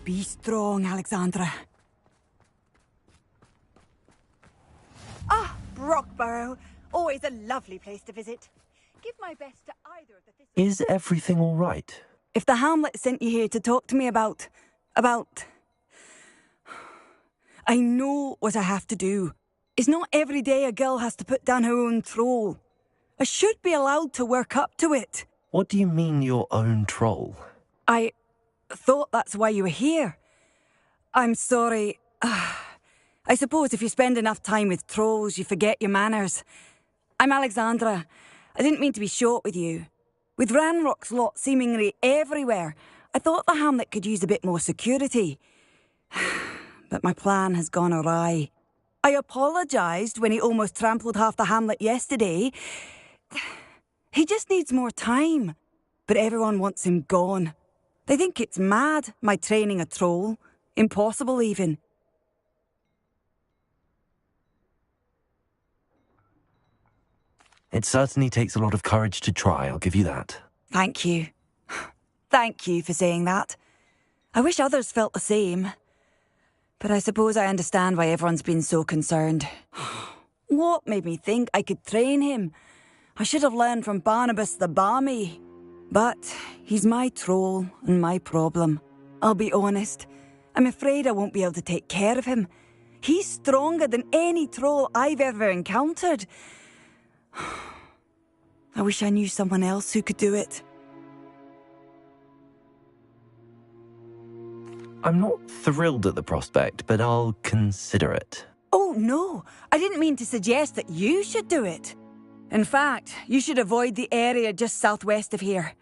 Be strong, Alexandra. Ah, Brockborough. Always a lovely place to visit. Give my best to either of the... Is everything all right? If the Hamlet sent you here to talk to me about... I know what I have to do. It's not every day a girl has to put down her own troll. I should be allowed to work up to it. What do you mean, your own troll? I thought that's why you were here. I'm sorry. I suppose if you spend enough time with trolls, you forget your manners. I'm Alexandra. I didn't mean to be short with you. With Ranrock's lot seemingly everywhere, I thought the Hamlet could use a bit more security. But my plan has gone awry. I apologised when he almost trampled half the Hamlet yesterday. He just needs more time. But everyone wants him gone. They think it's mad, my training a troll. Impossible, even. It certainly takes a lot of courage to try, I'll give you that. Thank you. Thank you for saying that. I wish others felt the same. But I suppose I understand why everyone's been so concerned. What made me think I could train him? I should have learned from Barnabas the Barmy. But he's my troll and my problem. I'll be honest. I'm afraid I won't be able to take care of him. He's stronger than any troll I've ever encountered. I wish I knew someone else who could do it. I'm not thrilled at the prospect, but I'll consider it. Oh, no. I didn't mean to suggest that you should do it. In fact, you should avoid the area just southwest of here.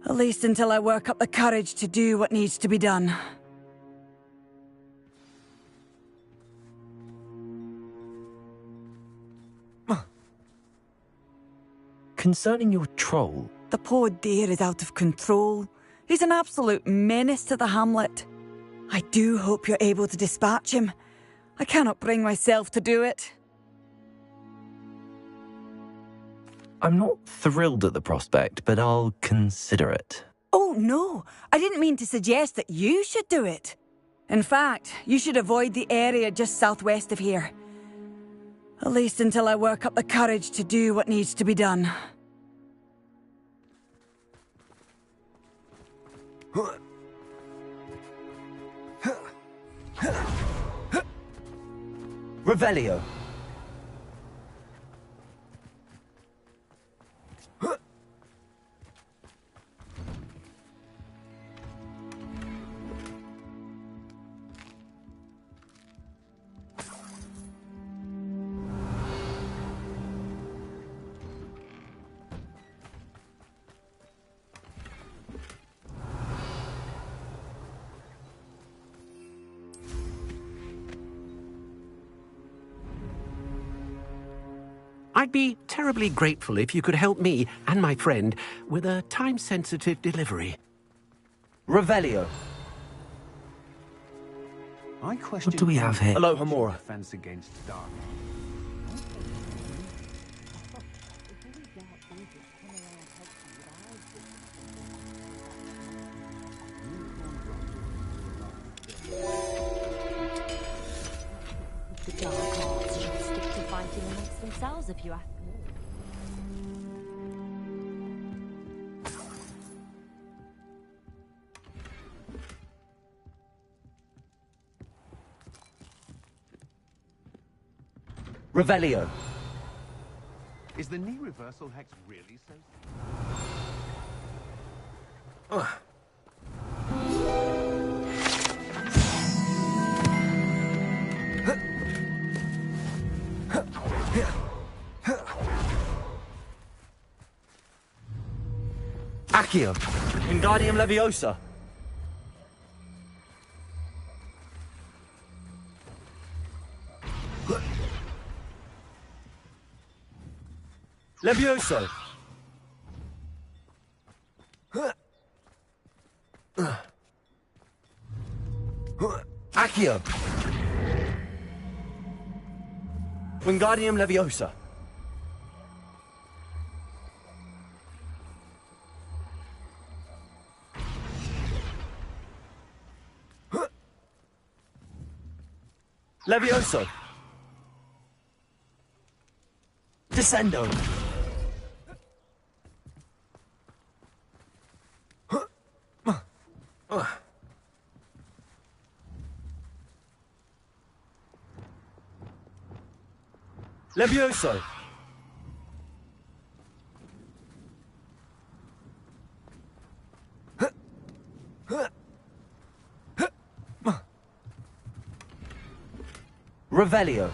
At least until I work up the courage to do what needs to be done. Concerning your troll... The poor dear is out of control. He's an absolute menace to the Hamlet. I do hope you're able to dispatch him. I cannot bring myself to do it. I'm not thrilled at the prospect, but I'll consider it. Oh, no. I didn't mean to suggest that you should do it. In fact, you should avoid the area just southwest of here. At least until I work up the courage to do what needs to be done. Revelio. I'd be terribly grateful if you could help me and my friend with a time-sensitive delivery. Revelio. I question What do we have here? Hello, Hamora. Defense against dark. The dark arts should stick to fighting amongst themselves, if you ask me. Revelio. Is the knee reversal hex really so? Accio. Wingardium Leviosa. Levioso. Accio. Wingardium Leviosa. Levioso. Descendo. Levioso. Revelio.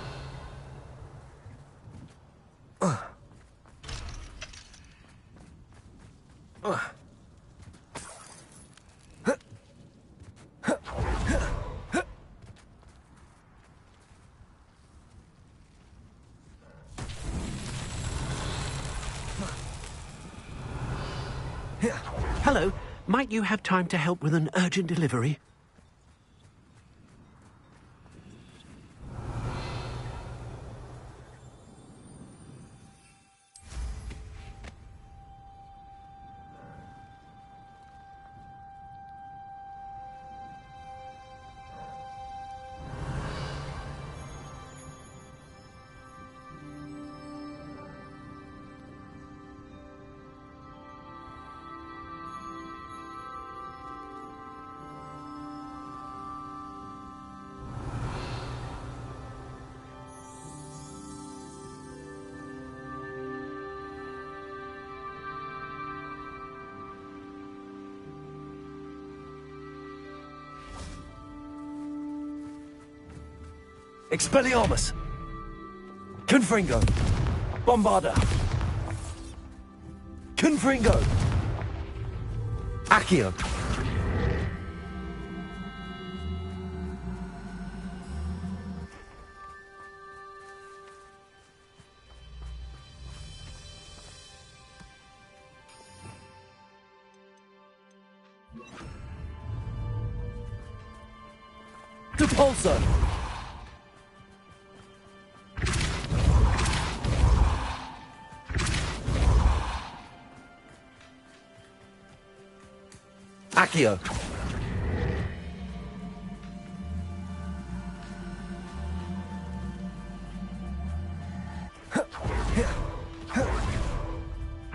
Hello, might you have time to help with an urgent delivery? Expelliarmus! Confringo! Bombarda! Confringo! Accio! Depulso! Accio.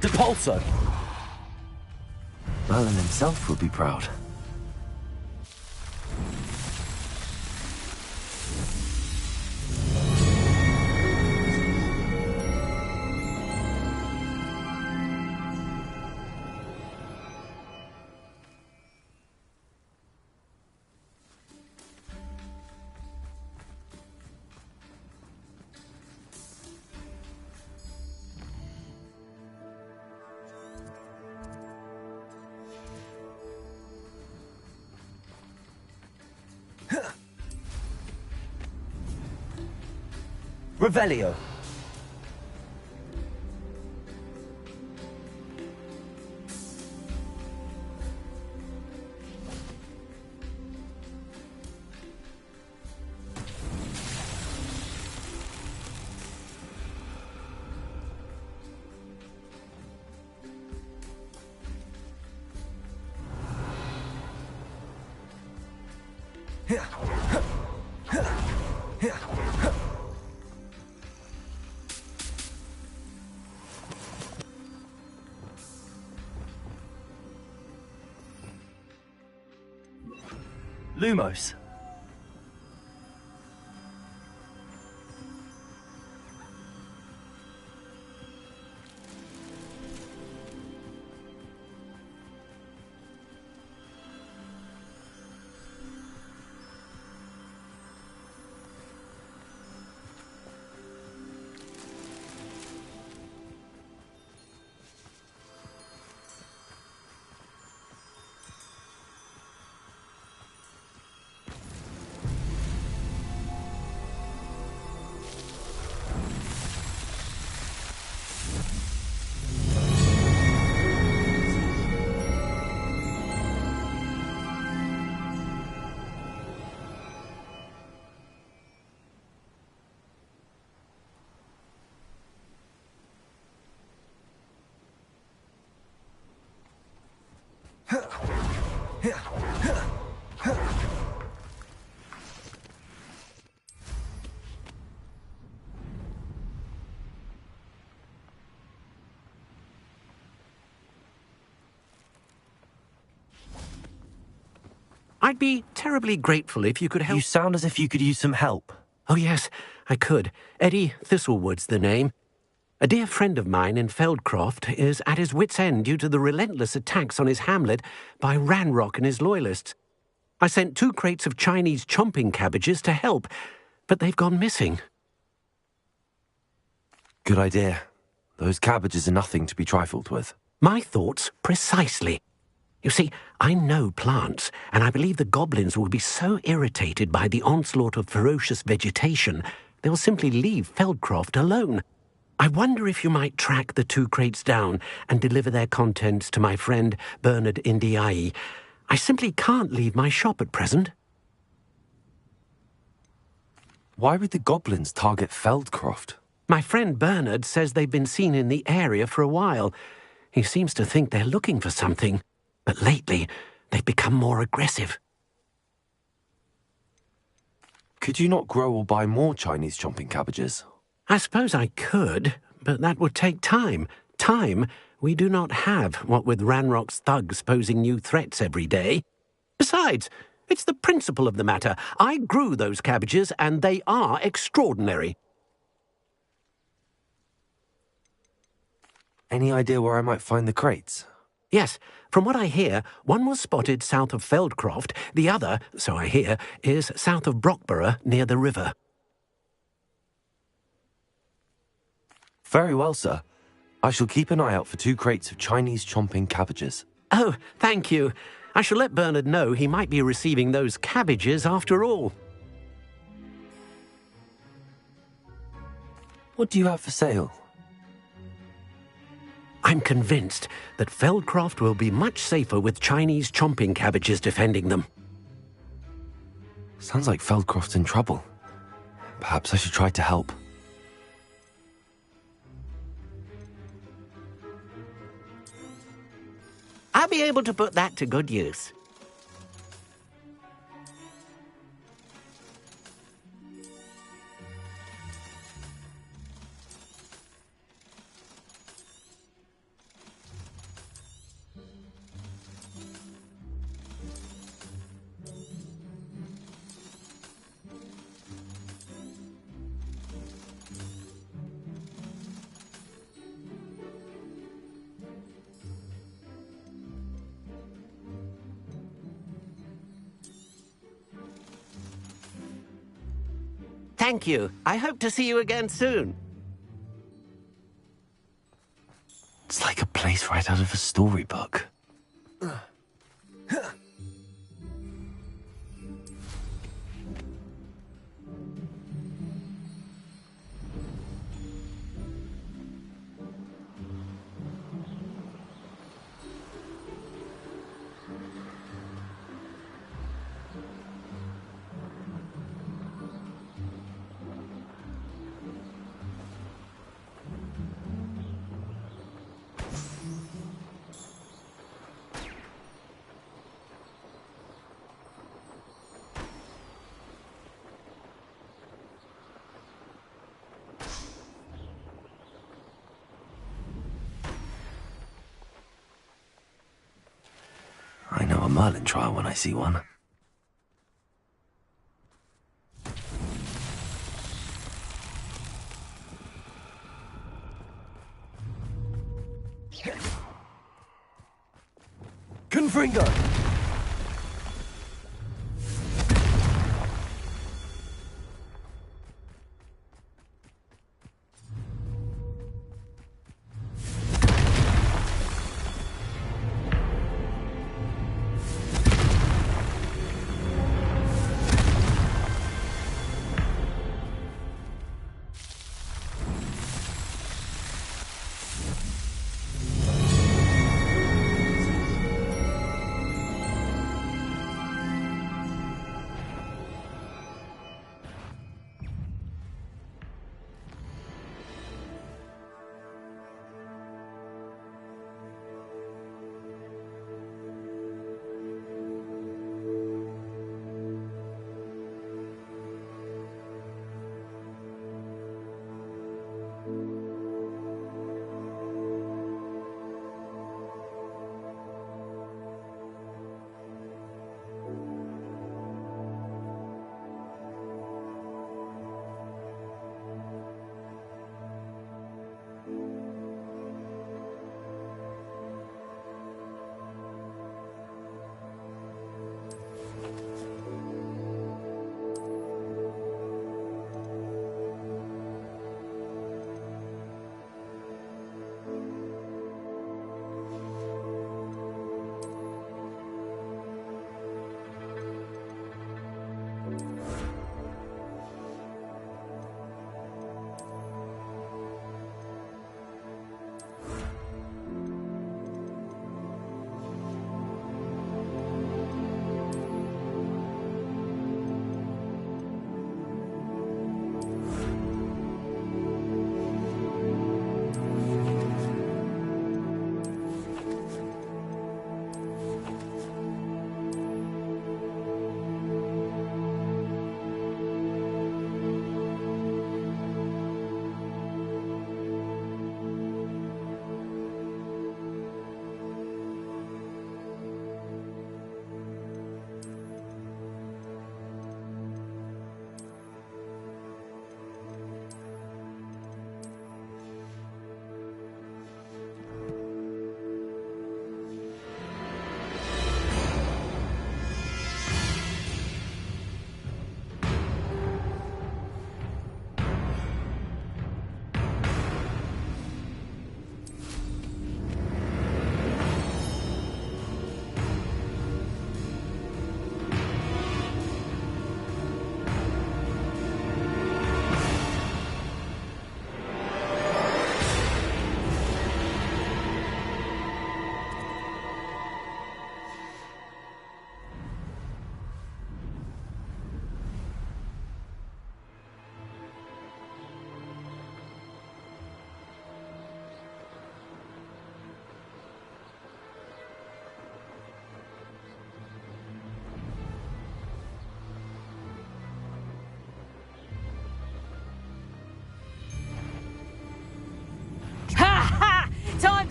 Depulso. Merlin himself would be proud. Revelio. Lumos. I'd be terribly grateful if you could help. You sound as if you could use some help. Oh, yes, I could. Eddie Thistlewood's the name. A dear friend of mine in Feldcroft is at his wit's end due to the relentless attacks on his hamlet by Ranrock and his loyalists. I sent 2 crates of Chinese chomping cabbages to help, but they've gone missing. Good idea. Those cabbages are nothing to be trifled with. My thoughts precisely. You see, I know plants, and I believe the goblins will be so irritated by the onslaught of ferocious vegetation, they'll simply leave Feldcroft alone. I wonder if you might track the 2 crates down and deliver their contents to my friend Bernard Indiai. I simply can't leave my shop at present. Why would the goblins target Feldcroft? My friend Bernard says they've been seen in the area for a while. He seems to think they're looking for something, but lately they've become more aggressive. Could you not grow or buy more Chinese chomping cabbages? I suppose I could, but that would take time. Time we do not have, what with Ranrock's thugs posing new threats every day. Besides, it's the principle of the matter. I grew those cabbages, and they are extraordinary. Any idea where I might find the crates? Yes, from what I hear, one was spotted south of Feldcroft, the other, so I hear, is south of Brockborough near the river. Very well, sir. I shall keep an eye out for 2 crates of Chinese chomping cabbages. Oh, thank you. I shall let Bernard know he might be receiving those cabbages after all. What do you have for sale? I'm convinced that Feldcroft will be much safer with Chinese chomping cabbages defending them. Sounds like Feldcroft's in trouble. Perhaps I should try to help. I'll be able to put that to good use. Thank you. I hope to see you again soon. It's like a place right out of a storybook. I know a Merlin trial when I see one. Confringo!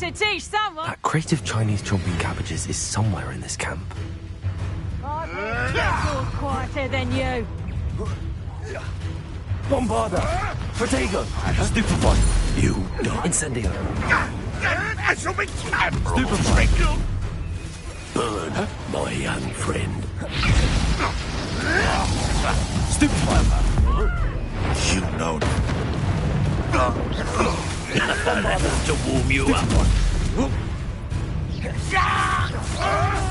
to teach someone. That crate of Chinese chomping cabbages is somewhere in this camp. I bet Jessel quieter than you. Bombarda! Protego! Stupefy! You don't. Incendio! I shall be Stupefy! Burn, my young friend. Stupefy! You know. To warm you up.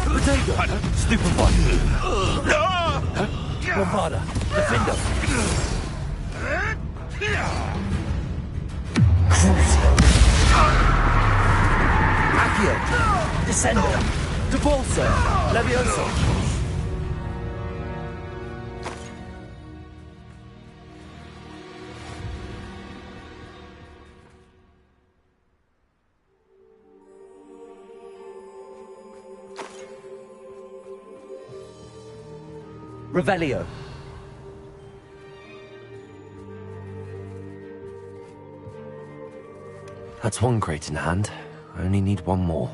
Protego! Stupefy! Bombarda! Defender! Accio! Descendo! Depulso! Levioso! Revelio! That's one crate in hand. I only need one more.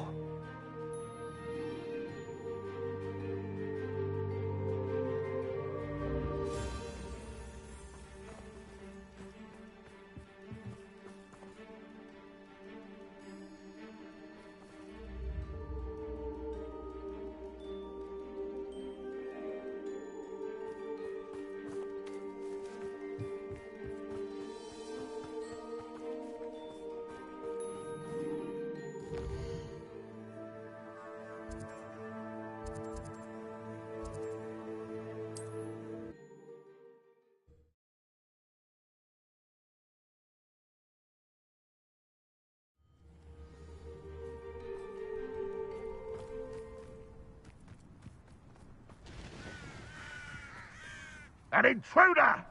An intruder!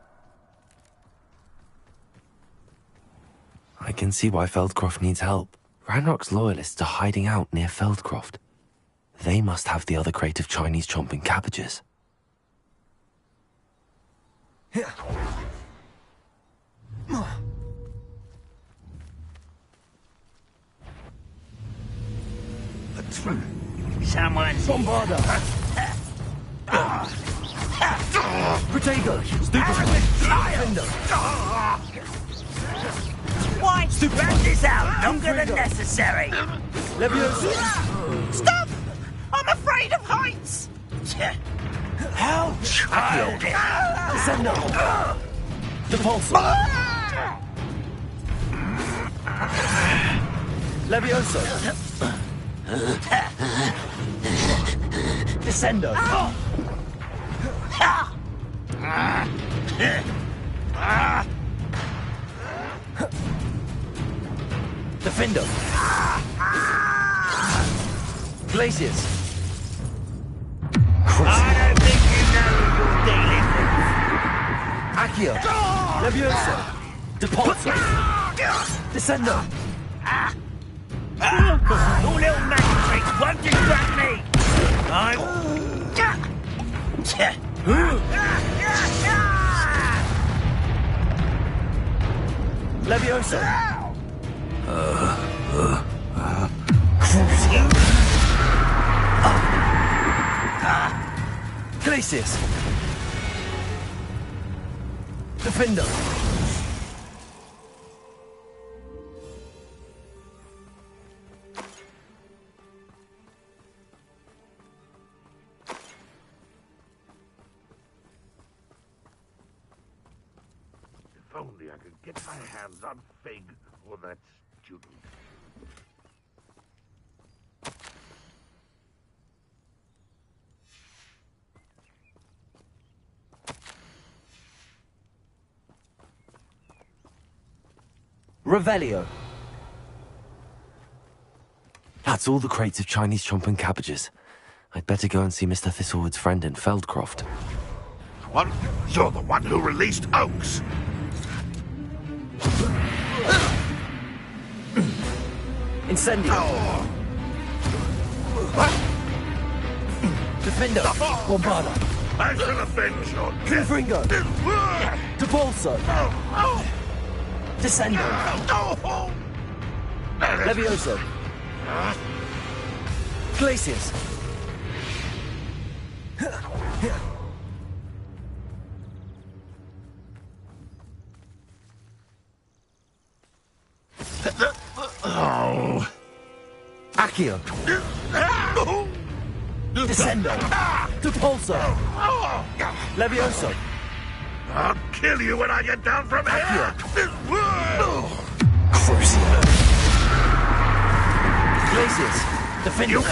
I can see why Feldcroft needs help. Ranrock's loyalists are hiding out near Feldcroft. They must have the other crate of Chinese chomping cabbages. Someone's Bombarda! Protego! Stupefy! Defender! Why drag this out longer than necessary? Levioso! Stop! I'm afraid of heights! How childish! Descendo! Depulso! Levioso! Descendo! Defendo! Glacius! I don't think you know who you're dealing with. Accio! Levioso! Depulso! Descendo! Your little magic tricks won't distract me! Levioso! Glacius! Defender! If only I could get my hands on Fig or that student. Revelio. That's all the crates of Chinese chomping cabbages. I'd better go and see Mr. Thistlewood's friend in Feldcroft. What? You're the one who released Oaks! Incendio! Defender! Bombarda! I shall avenge your death! Confringo! Depulso! Descendo! Levioso! Glaciers! Oh. Accio! Descendo! Depulso! Levioso! I'll kill you when I get down from here! Crucio! Glaciers! Defend you!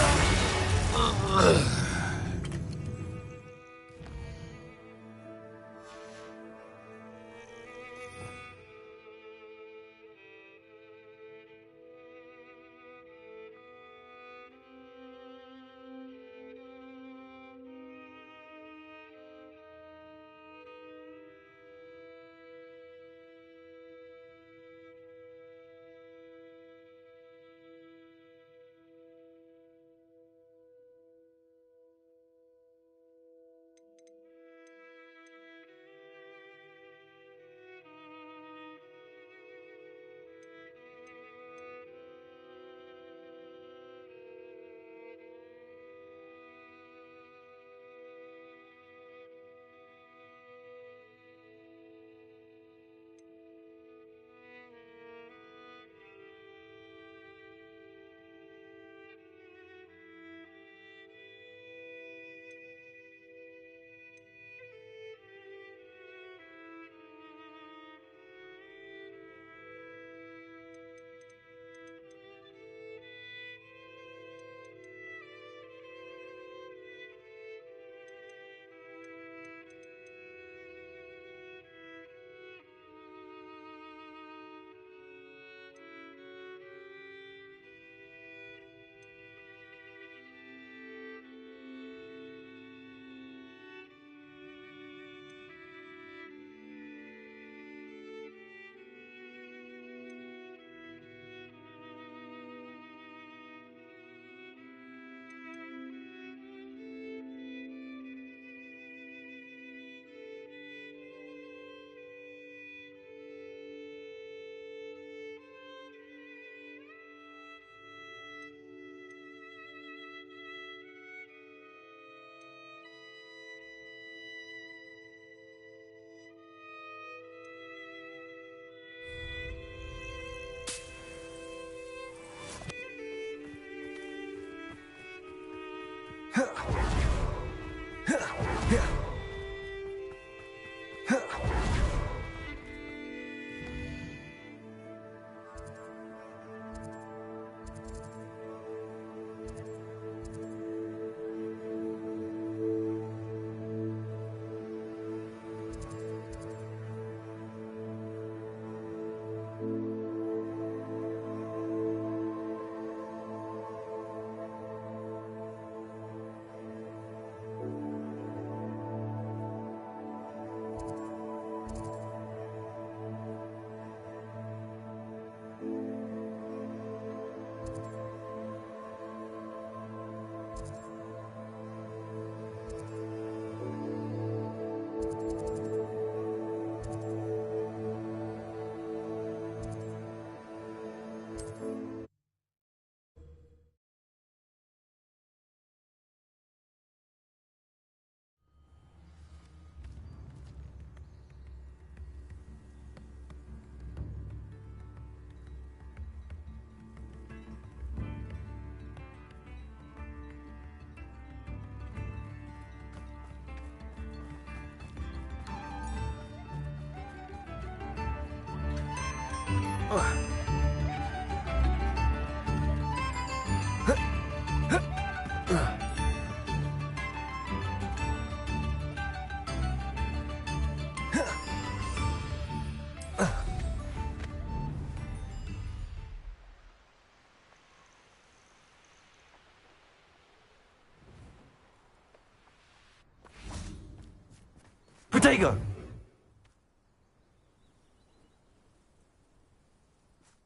Protego!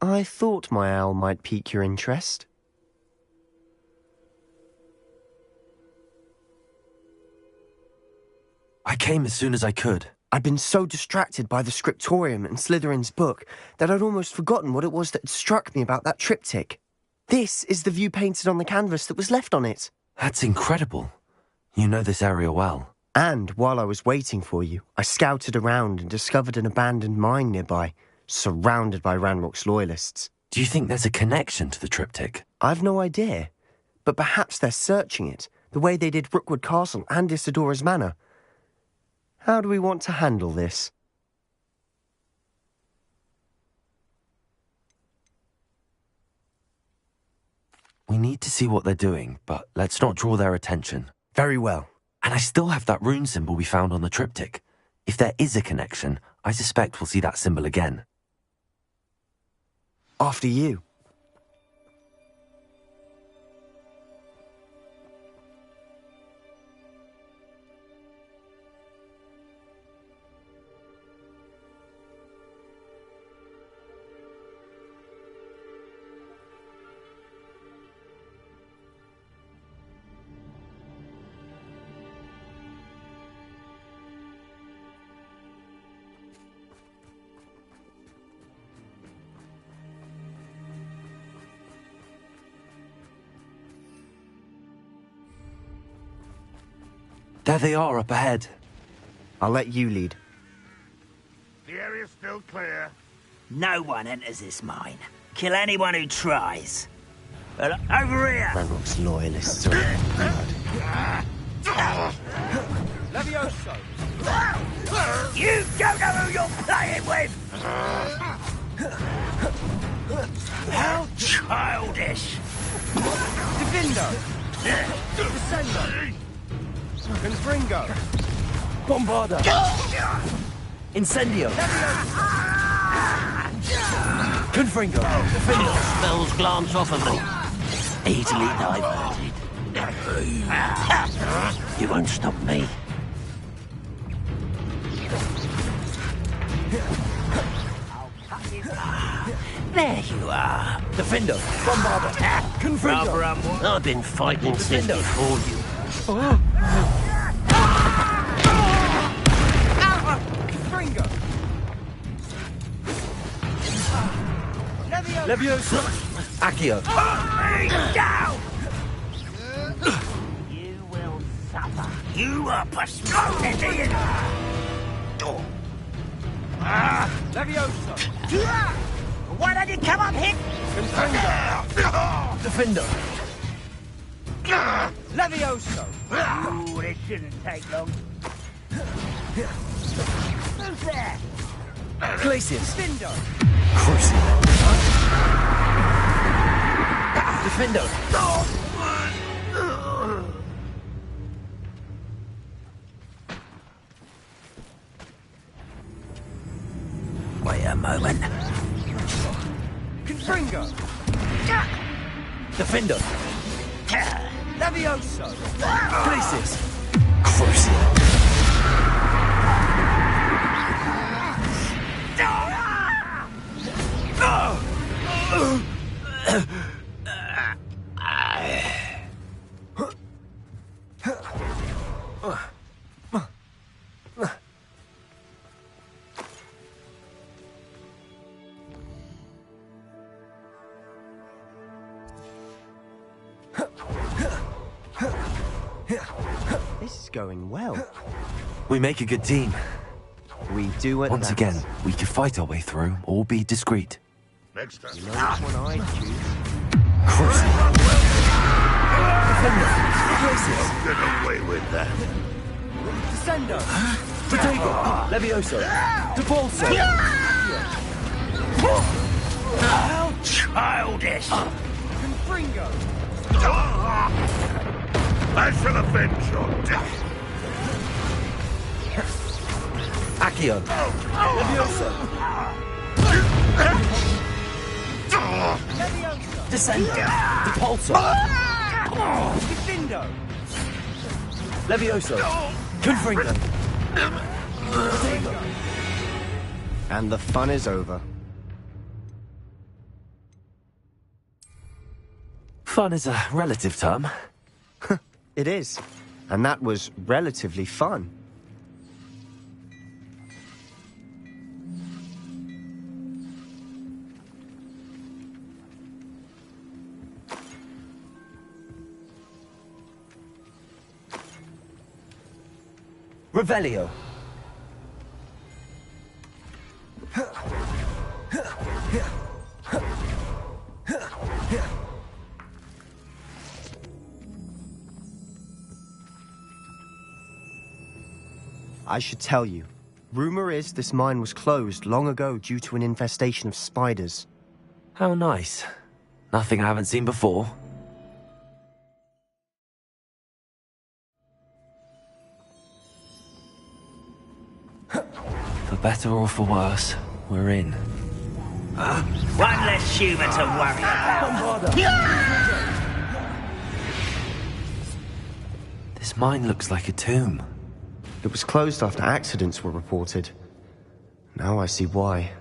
I thought my owl might pique your interest. I came as soon as I could. I'd been so distracted by the scriptorium and Slytherin's book that I'd almost forgotten what it was that had struck me about that triptych. This is the view painted on the canvas that was left on it. That's incredible. You know this area well. And while I was waiting for you, I scouted around and discovered an abandoned mine nearby, surrounded by Ranrock's loyalists. Do you think there's a connection to the triptych? I've no idea, but perhaps they're searching it, the way they did Rookwood Castle and Isidora's Manor. How do we want to handle this? We need to see what they're doing, but let's not draw their attention. Very well. And I still have that rune symbol we found on the triptych. If there is a connection, I suspect we'll see that symbol again. After you. There they are up ahead. I'll let you lead. The area's still clear. No one enters this mine. Kill anyone who tries. Over here! Ranrock's loyalists are blood. Levioso! You don't know who you're playing with! How childish! Divindo! Descendo! Confringo! Bombarda! Incendio! Confringo! Your spells glance off of me. Easily diverted. You won't stop me. There you are. Defendo! Bombarda! Confringo! I've been fighting since before you. Confringo! Levioso! Accio! Down! You will suffer. You are persuaded, idiot! Levioso! Why don't you come up here? Defendo! Levioso! Ooh, this shouldn't take long. Who's there? Glacius! Divindo! Crucial! Defendo! Wait a moment. Confringo! Defendo! Levioso! Glacius! Crucial! This is going well. We make a good team. We do it. Once again, we could fight our way through or be discreet. Next time. You know which one I'd choose. Crucial! Get away with that. Descendo! Protego! Levioso! Depulso! How childish! Confringo! I shall avenge your death. Accio! Levioso! Descendo! Depulso! Divindo! Levioso! Confringo! And the fun is over. Fun is a relative term. It is. And that was relatively fun. Revelio. I should tell you. Rumor is this mine was closed long ago due to an infestation of spiders. How nice. Nothing I haven't seen before. For better or for worse, we're in. One less human to worry about. This mine looks like a tomb. It was closed after accidents were reported. Now I see why.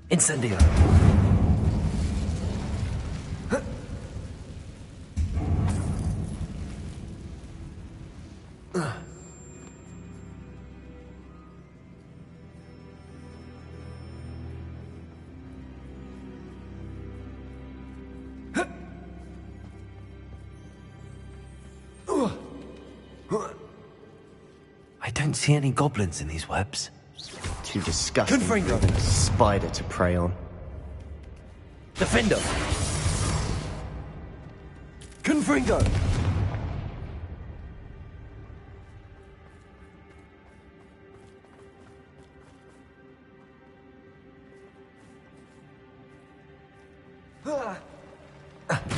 Incendio. I don't see any goblins in these webs. Too disgusting for Confringo. even a spider to prey on. Defendo. Confringo.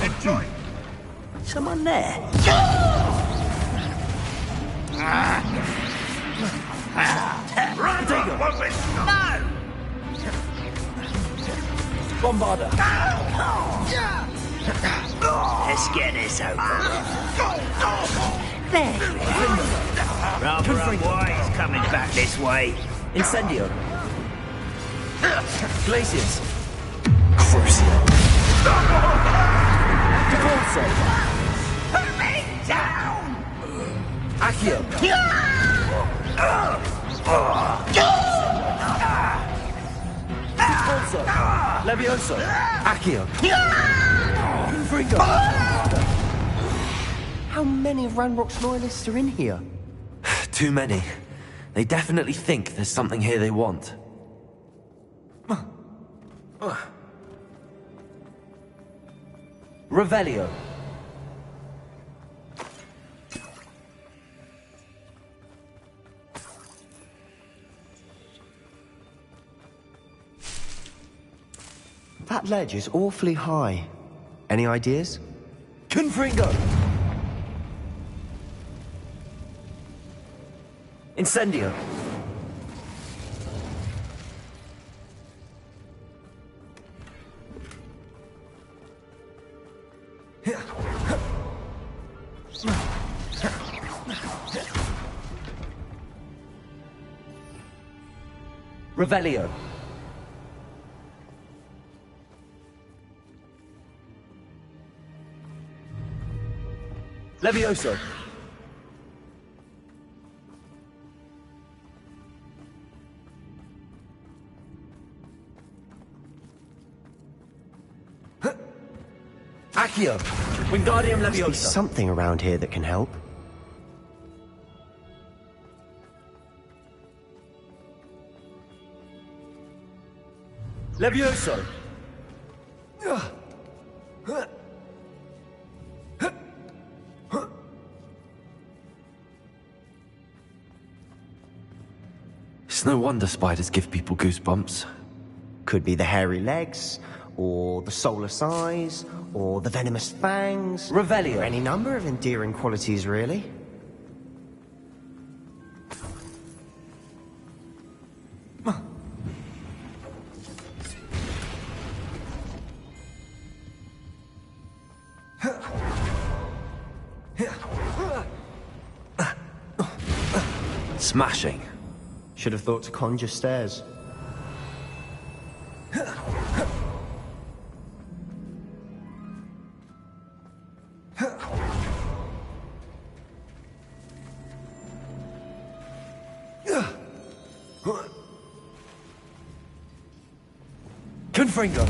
Enjoy. Someone there? Right, no! Bombarder. Let's get this over. There. Rather unwise coming back this way. Incendio. Glaciers. Crucial. Devolso. Put me down! Accio. Devolso. Levioso. Accio. Confringo. How many of Ranrock's loyalists are in here? Too many. They definitely think there's something here they want. Revelio. That ledge is awfully high. Any ideas? Confringo. Incendio. Revelio. Levioso. Accio. Wingardium Must be Leviosa. something around here that can help. Levioso. It's no wonder spiders give people goosebumps. Could be the hairy legs, or the soulless eyes, or the venomous fangs. Revelio. Or any number of endearing qualities, really. Smashing. Should have thought to conjure stairs. Confringo!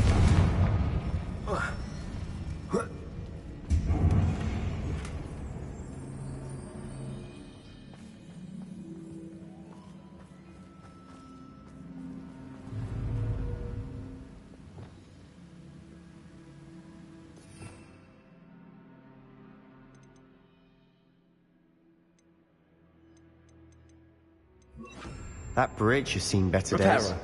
That bridge has seen better days. Reparo.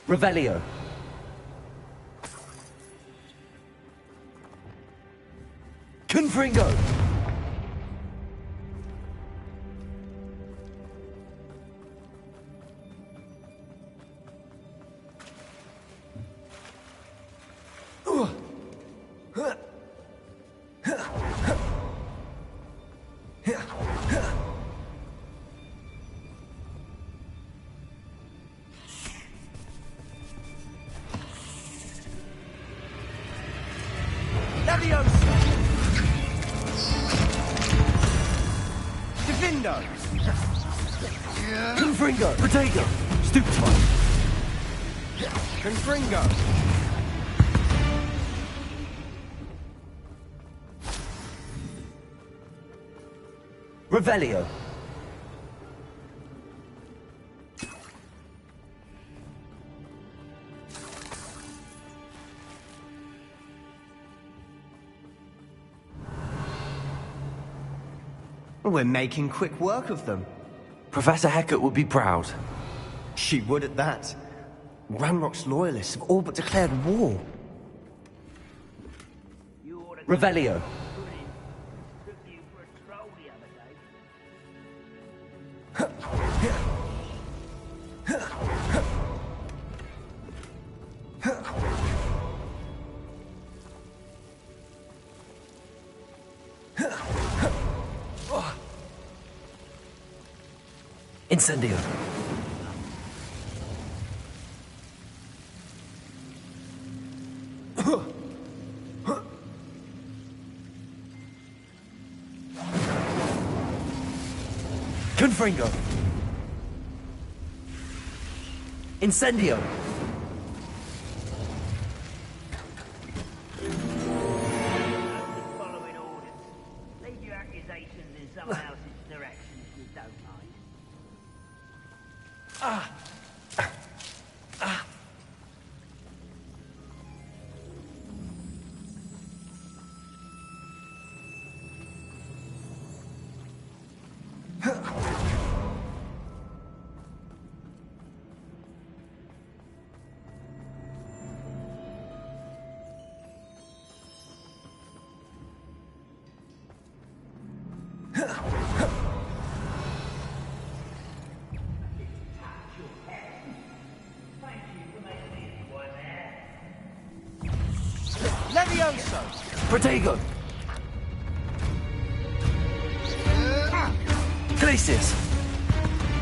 Revelio. Confringo. Confringo! Protego! Stupefy! Confringo! Revelio! We're making quick work of them. Professor Hecat would be proud. She would at that. Ranrock's loyalists have all but declared war. Revelio. Incendio. Confringo. Incendio. Following orders. Leave your accusations in someone else's direction if you don't mind. Levioso! Protego. Glacius.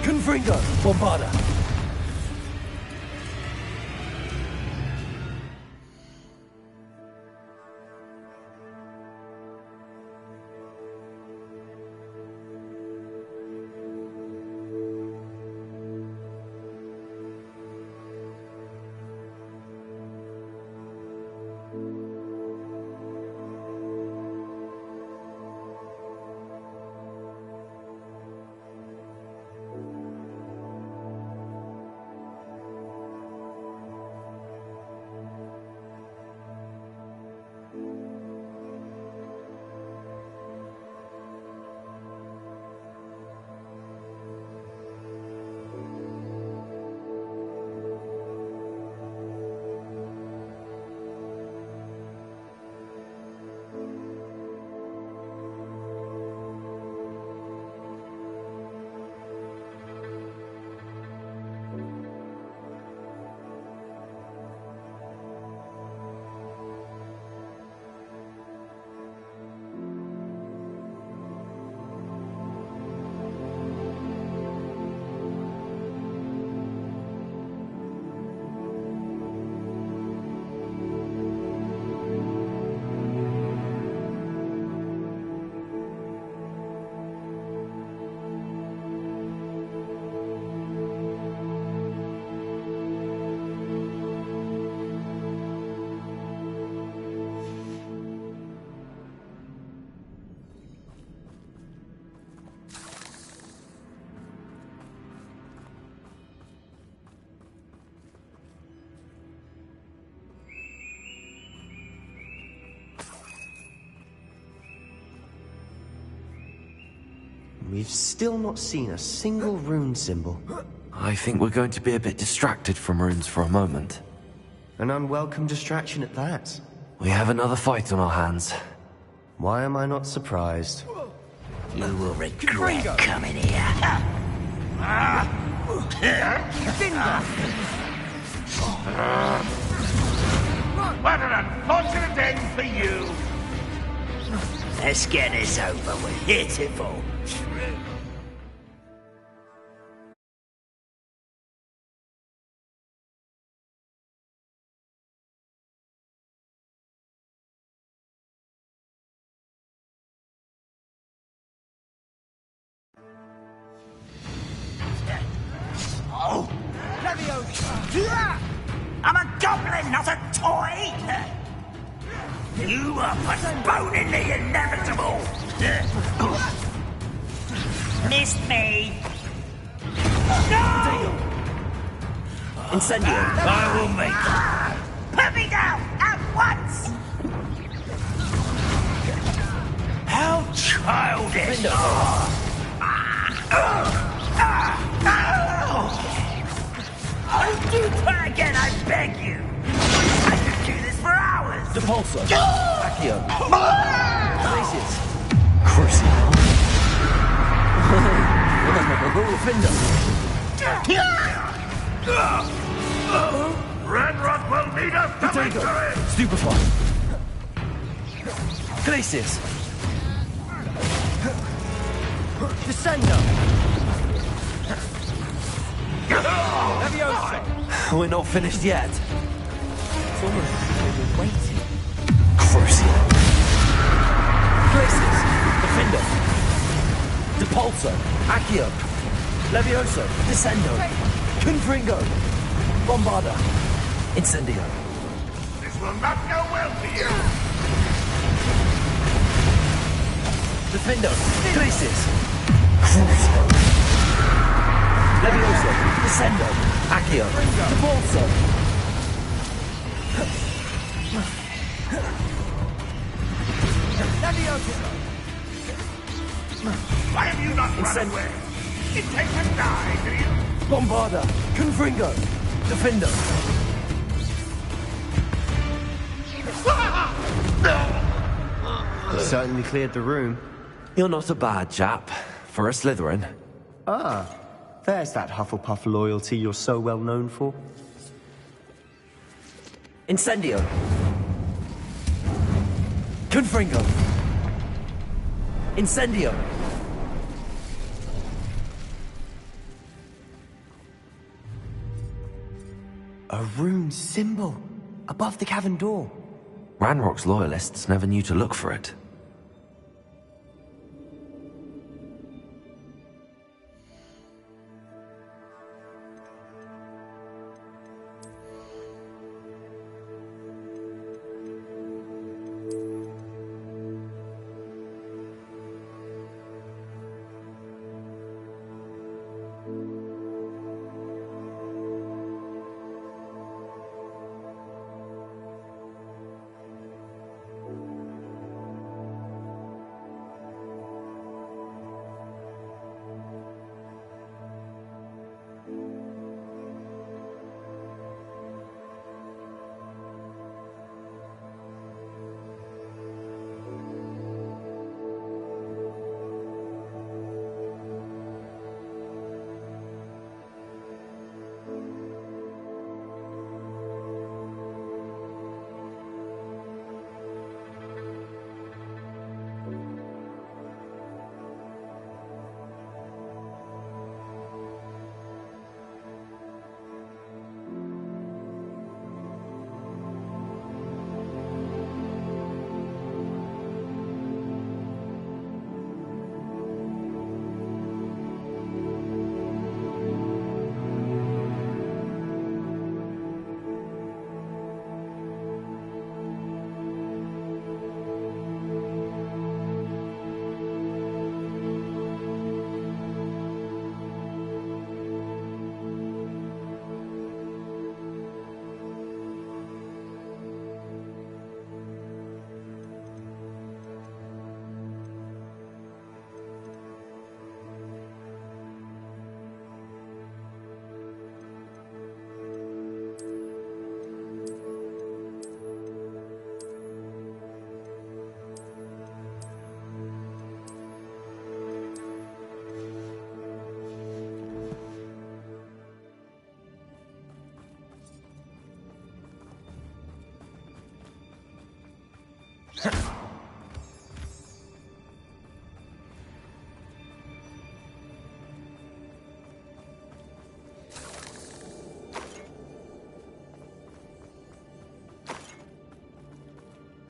Confringo. Bombarda. We've still not seen a single rune symbol. I think we're going to be a bit distracted from runes for a moment. An unwelcome distraction at that. We have another fight on our hands. Why am I not surprised? You will regret coming here. What an unfortunate end for you! Let's get this over with. Beautiful. Oh! Leviosa! I'm a goblin, not a toy! You are postponing the inevitable! Missed me! No! Incendio! I will make it! Put me down! At once! How childish! Oh, do try again, I beg you! I could do this for hours! Depulso! Accio! Glacius! Crucible! Ranrock will lead us to victory! Stupefy! Glacius! Descendo! Leviosa! We're not finished yet. It's almost as though we're waiting. Crucial! Glacius! Defender! Depulso! Accio! Levioso! Descendo! Confringo! Bombarda! Incendio! This will not go well for you! Defendo! Glacius! Crucial! Levioso! Descendo! Accio! Depulso! Why have you not run away? It takes a die, do you? Bombarda! Confringo! Defendo! Certainly cleared the room. You're not a bad chap, for a Slytherin. Ah, there's that Hufflepuff loyalty you're so well known for. Incendio! Confringo! Incendio! A rune symbol above the cavern door. Ranrock's loyalists never knew to look for it.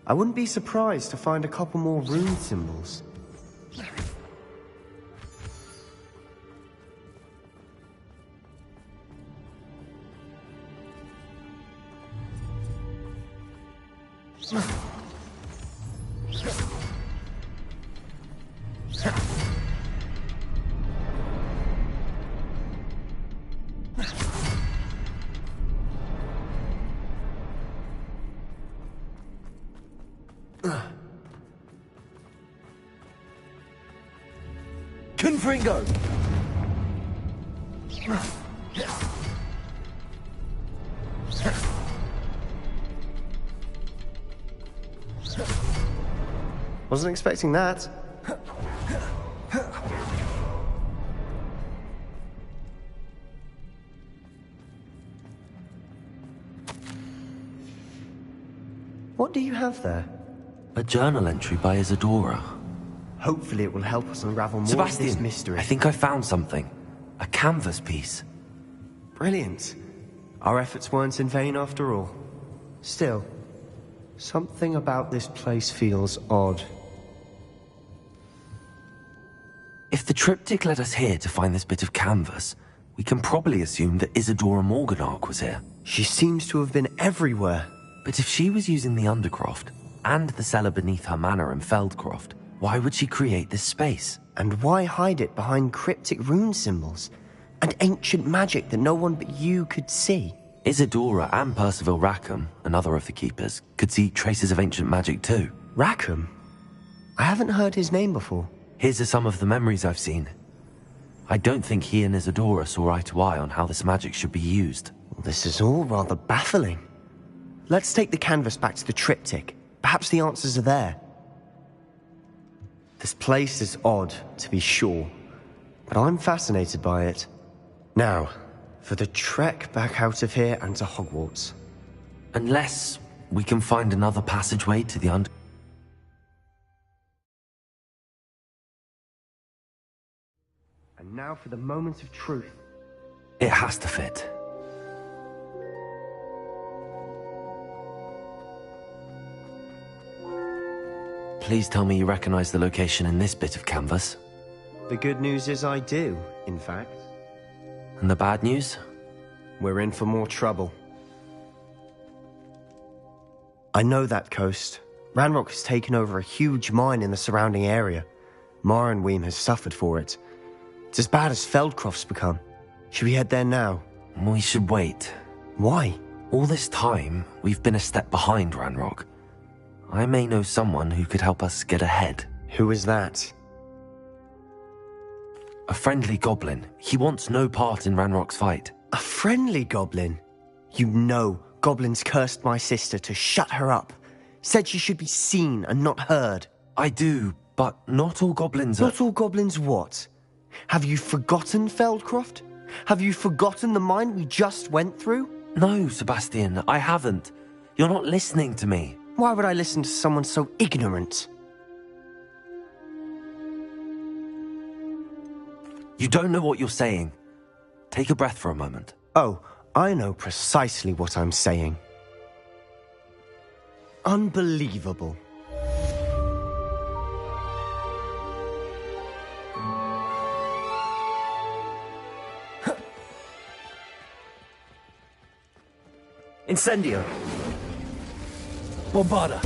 I wouldn't be surprised to find a couple more rune symbols. Confringo! Wasn't expecting that. What do you have there? A journal entry by Isadora. Hopefully it will help us unravel more of this Sebastian, mystery. I think I found something. A canvas piece. Brilliant. Our efforts weren't in vain after all. Still, something about this place feels odd. If the triptych led us here to find this bit of canvas, we can probably assume that Isadora Morganach was here. She seems to have been everywhere. But if she was using the Undercroft, and the cellar beneath her manor in Feldcroft, why would she create this space? And why hide it behind cryptic rune symbols? And ancient magic that no one but you could see? Isadora and Percival Rackham, another of the Keepers, could see traces of ancient magic too. Rackham? I haven't heard his name before. Here's are some of the memories I've seen. I don't think he and Isadora saw eye to eye on how this magic should be used. This is all rather baffling. Let's take the canvas back to the triptych. Perhaps the answers are there. This place is odd, to be sure, but I'm fascinated by it. Now, for the trek back out of here and to Hogwarts. Unless we can find another passageway to the under... And now for the moment of truth. It has to fit. Please tell me you recognize the location in this bit of canvas. The good news is I do, in fact. And the bad news? We're in for more trouble. I know that coast. Ranrock has taken over a huge mine in the surrounding area. Marrenweem has suffered for it. It's as bad as Feldcroft's become. Should we head there now? We should wait. Why? All this time, we've been a step behind Ranrock. I may know someone who could help us get ahead. Who is that? A friendly goblin. He wants no part in Ranrock's fight. A friendly goblin? You know, goblins cursed my sister to shut her up. Said she should be seen and not heard. I do, but not all goblins are... Not all goblins what? Have you forgotten Feldcroft? Have you forgotten the mine we just went through? No, Sebastian, I haven't. You're not listening to me. Why would I listen to someone so ignorant? You don't know what you're saying. Take a breath for a moment. Oh, I know precisely what I'm saying. Unbelievable. Incendio. Bombarda.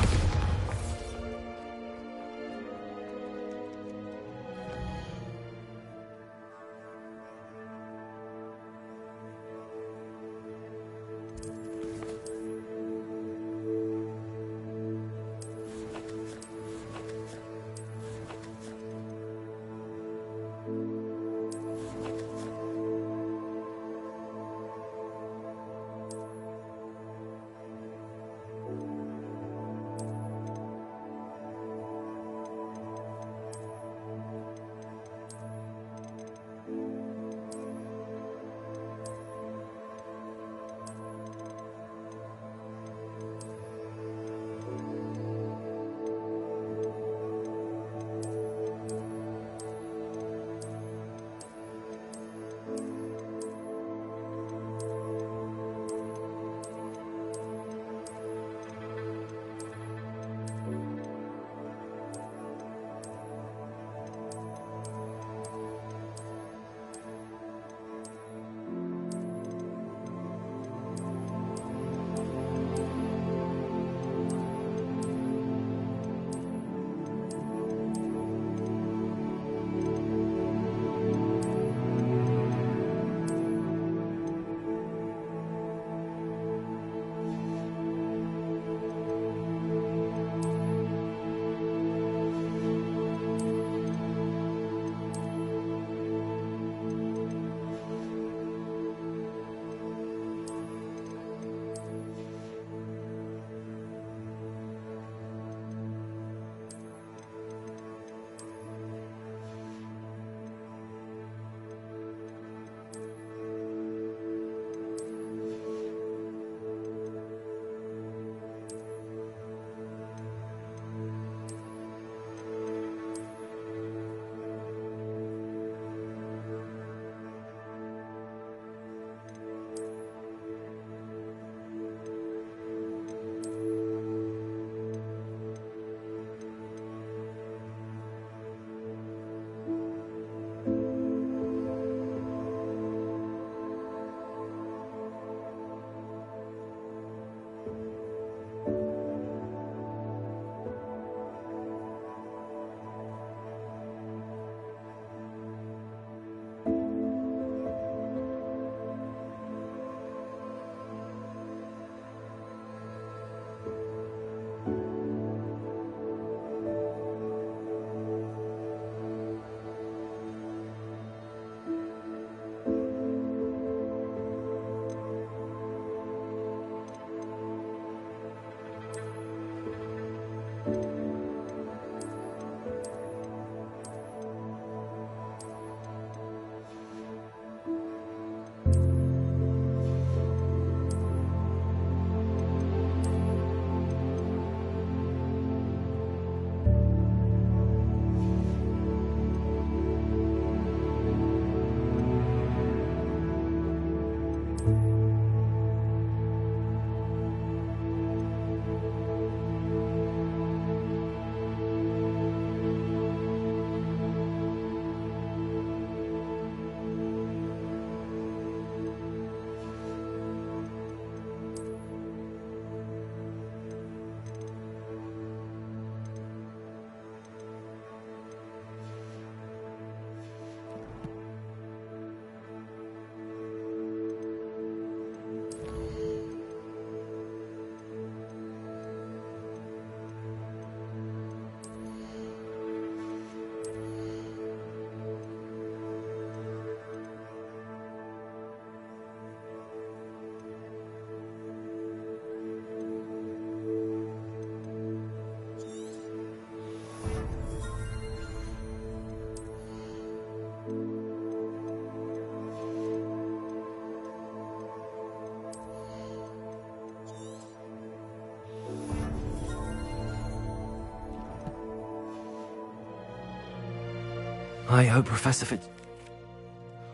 I hope Professor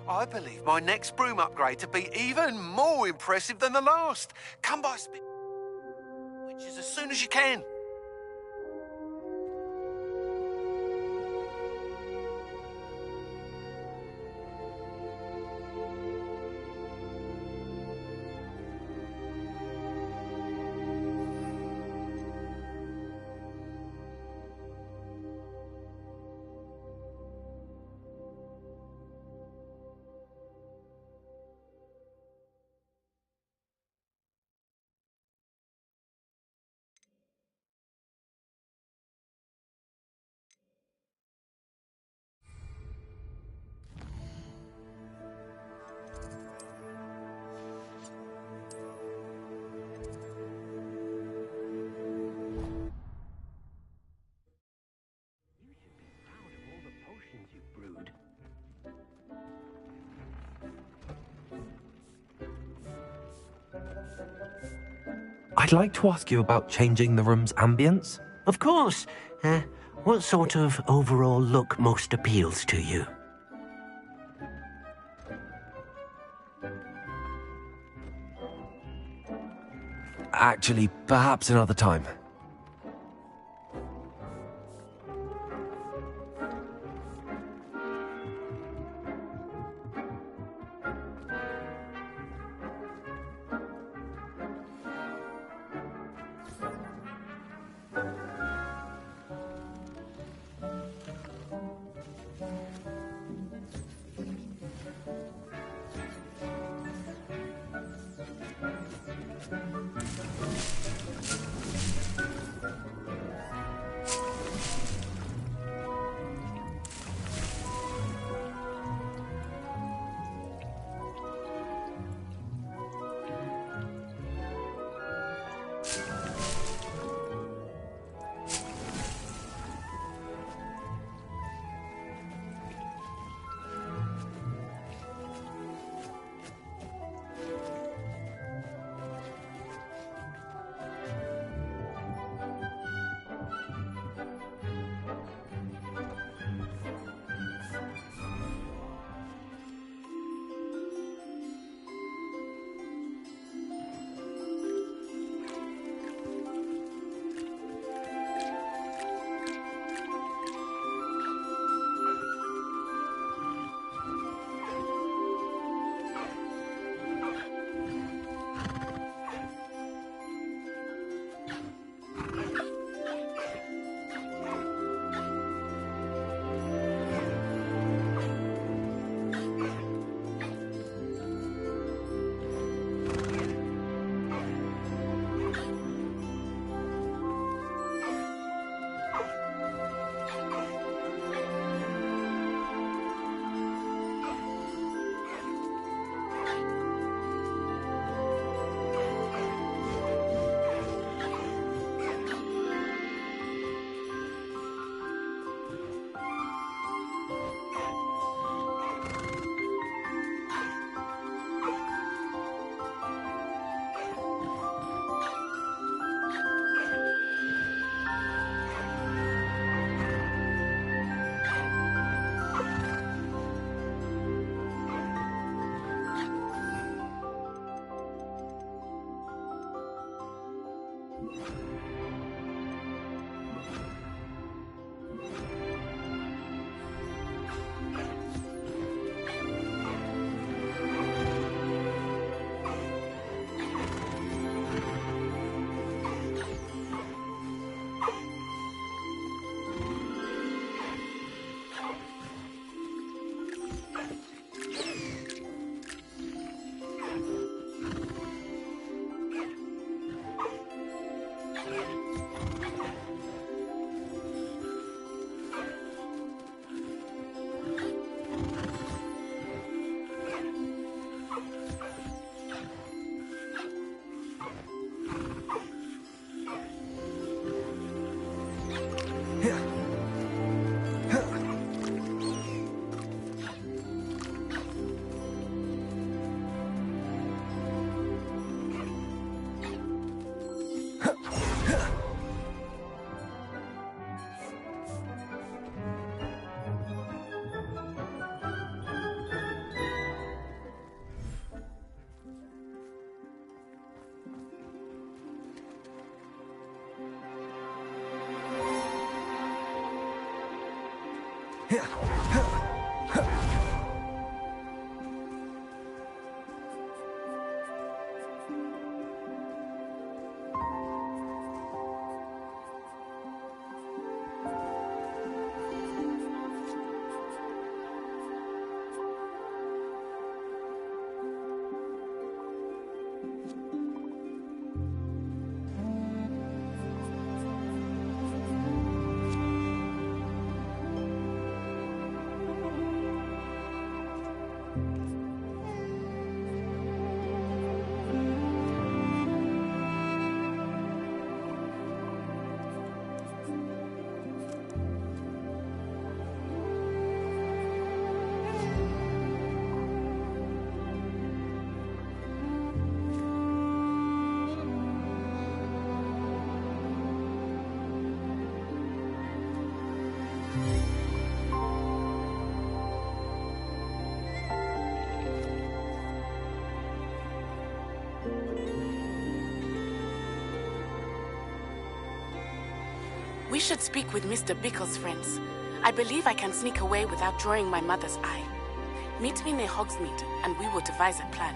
I believe my next broom upgrade to be even more impressive than the last. Come by witches as soon as you can. I'd like to ask you about changing the room's ambience. Of course. What sort of overall look most appeals to you? Actually, perhaps another time. We should speak with Mr. Bickle's friends. I believe I can sneak away without drawing my mother's eye. Meet me near Hogsmeade, and we will devise a plan.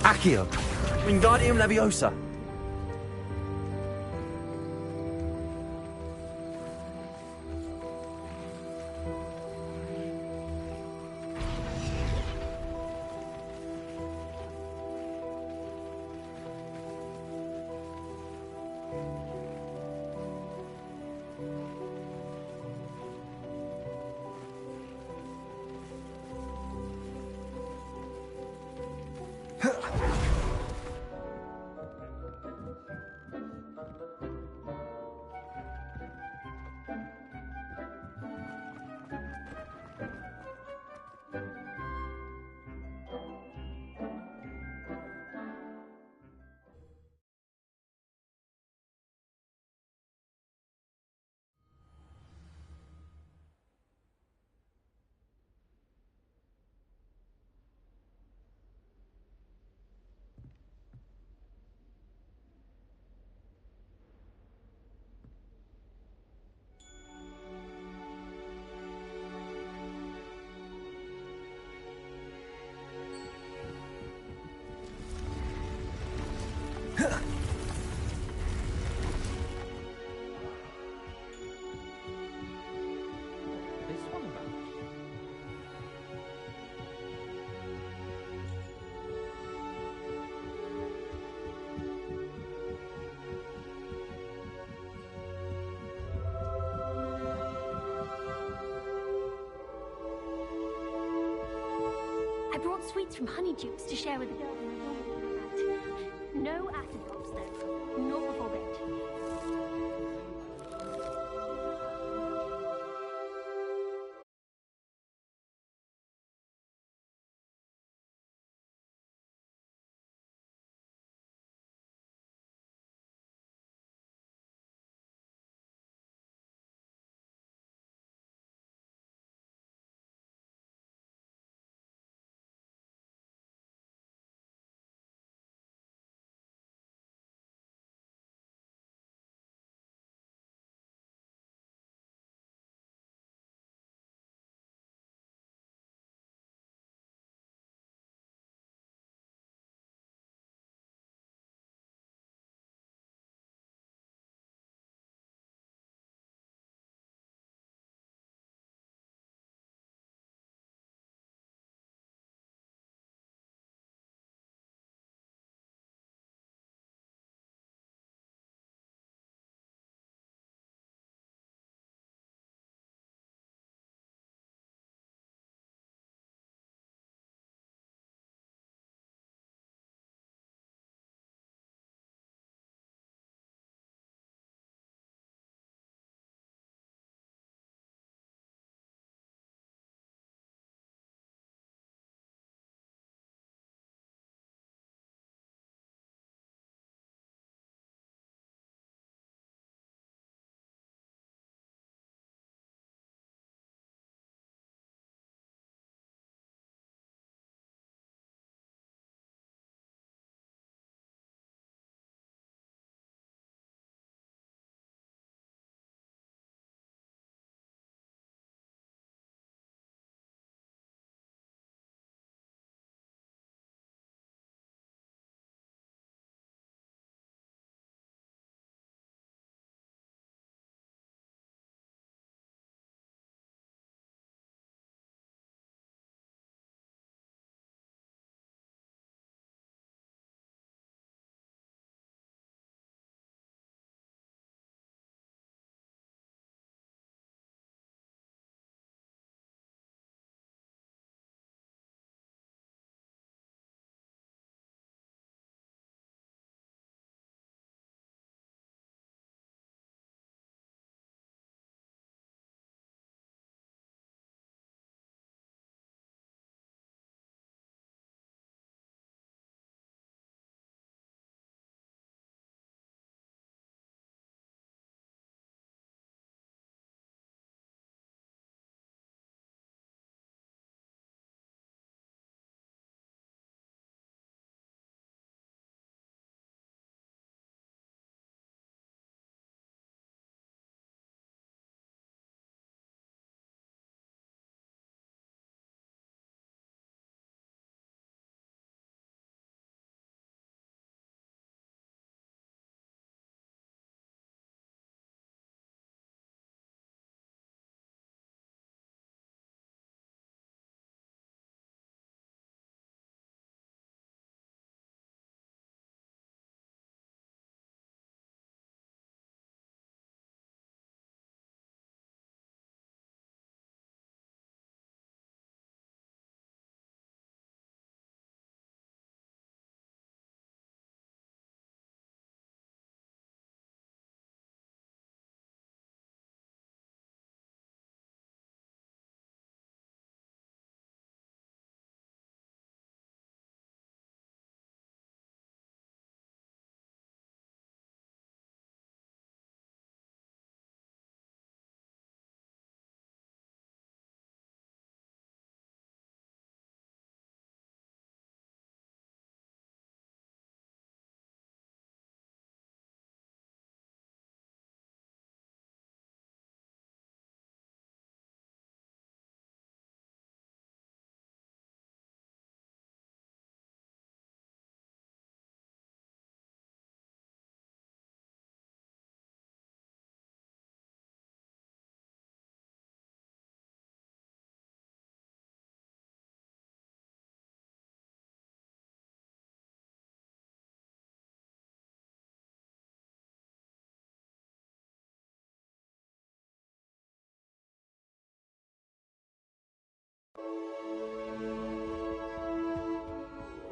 Accio! Wingardium Leviosa! I brought sweets from Honeydukes to share with the girls in the dormitory tonight. No acid drops, though. Not before bed.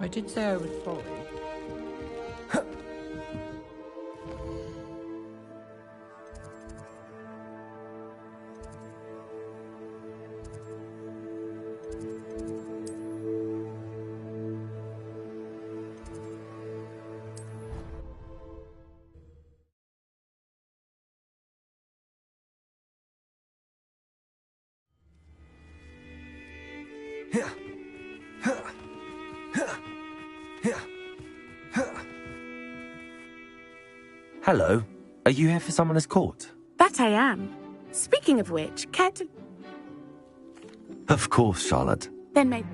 I did say I would follow. Hello. Are you here for someone as court? That I am. Speaking of which, care to... Of course, Charlotte. Then maybe...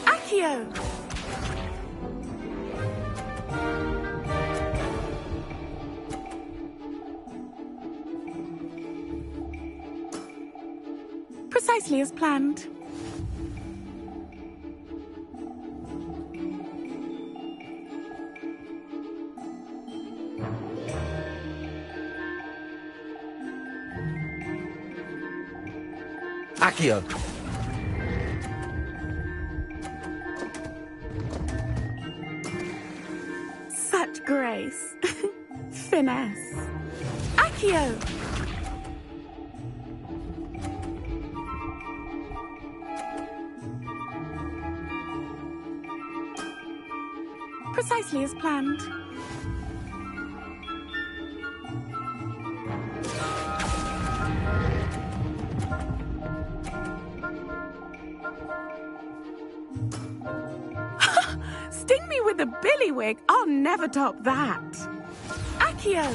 Accio! Precisely as planned. Accio! Such grace. Finesse. Accio! Precisely as planned. Sting me with a billywig. I'll never top that. Accio!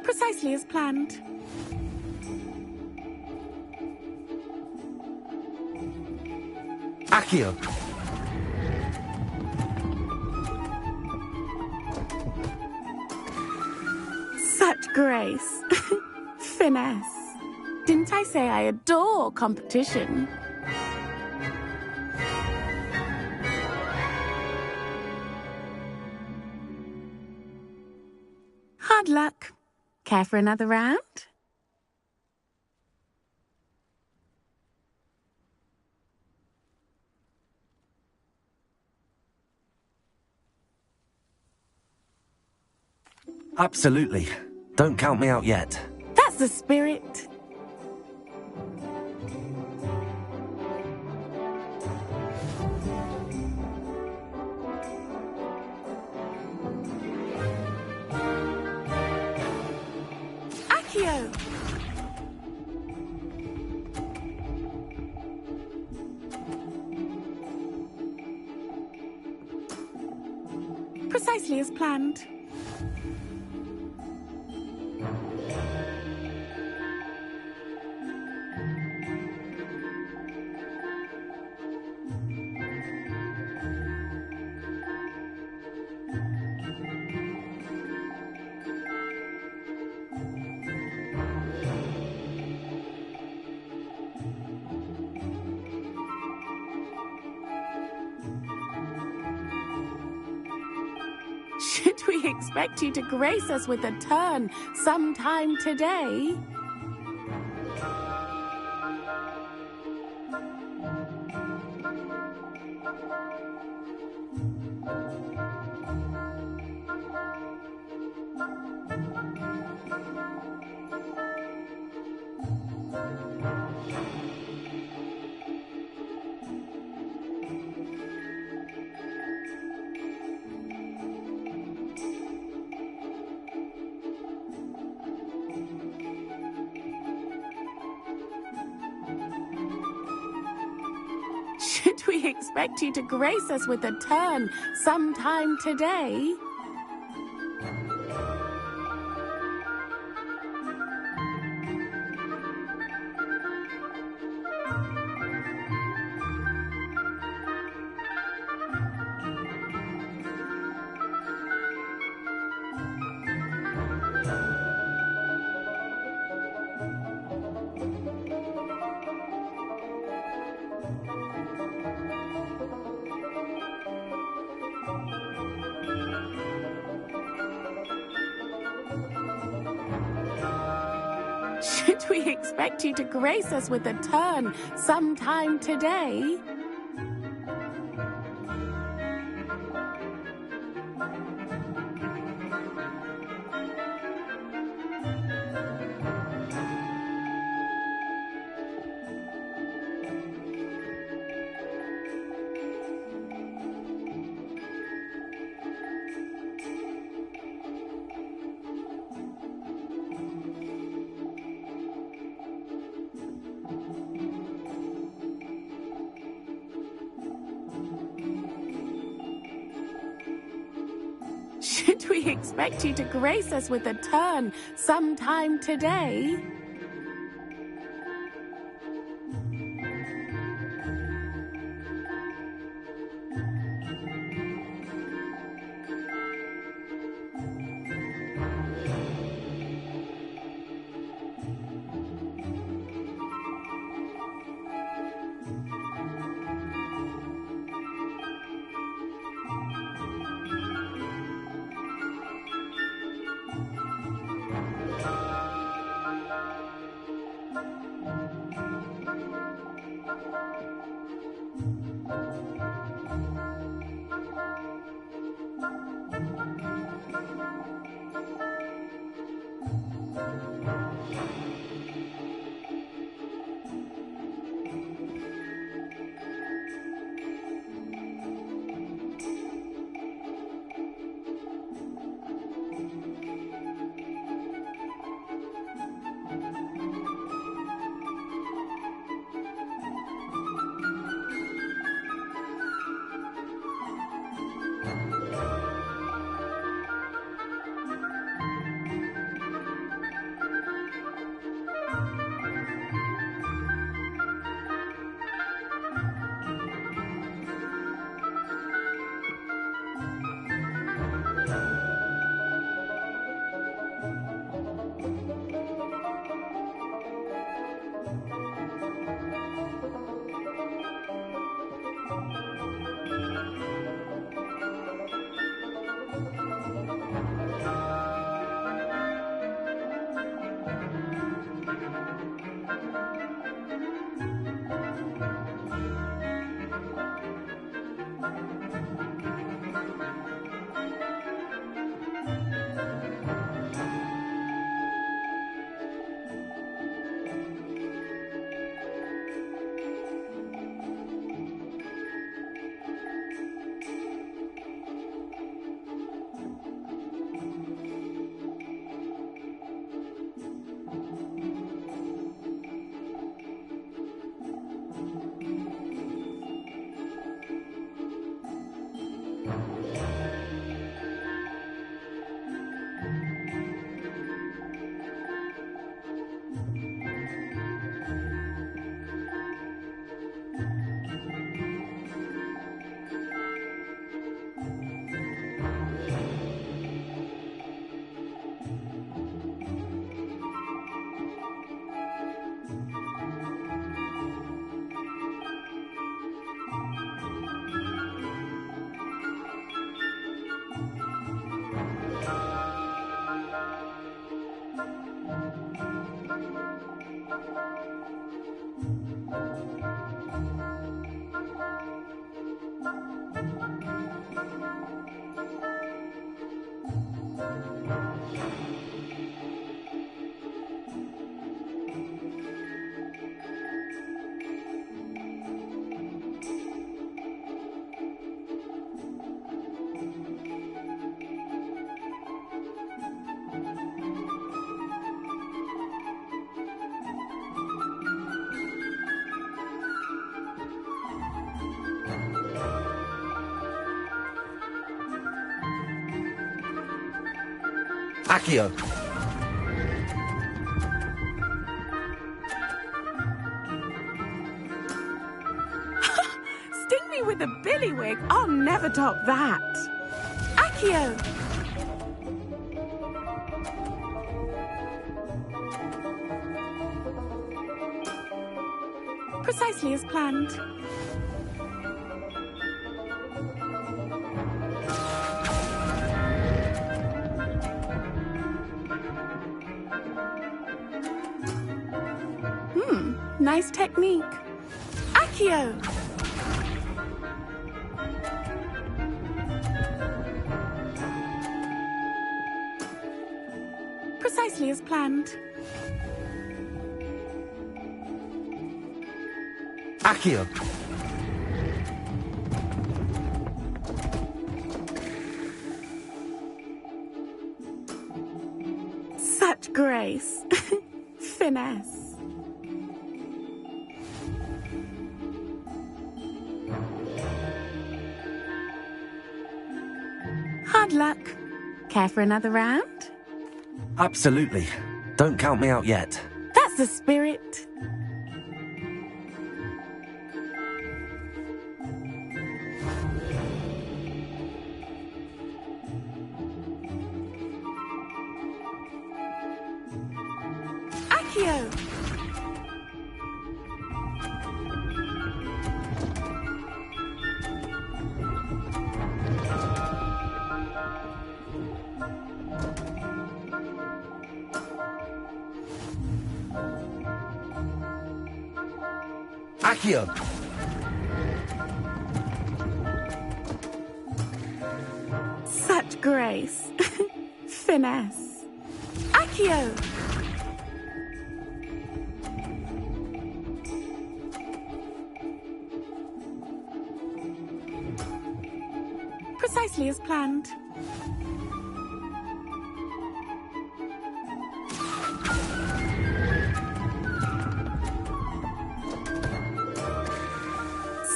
Precisely as planned. Accio! Such grace. Finesse. Didn't I say I adore competition? Hard luck. Care for another round? Absolutely. Don't count me out yet. That's the spirit. Accio! Precisely as planned. Should we expect you to grace us with a turn sometime today? Should we expect you to grace us with a turn sometime today? Should we expect you to grace us with a turn sometime today? Should we expect you to grace us with a turn sometime today? Accio! Sting me with a billywig? I'll never top that. Accio! Precisely as planned. Nice technique. Accio! Precisely as planned. Accio! Such grace. Finesse. Hard luck. Care for another round? Absolutely. Don't count me out yet. That's the spirit. Accio! Accio! Such grace. Finesse. Accio! Precisely as planned.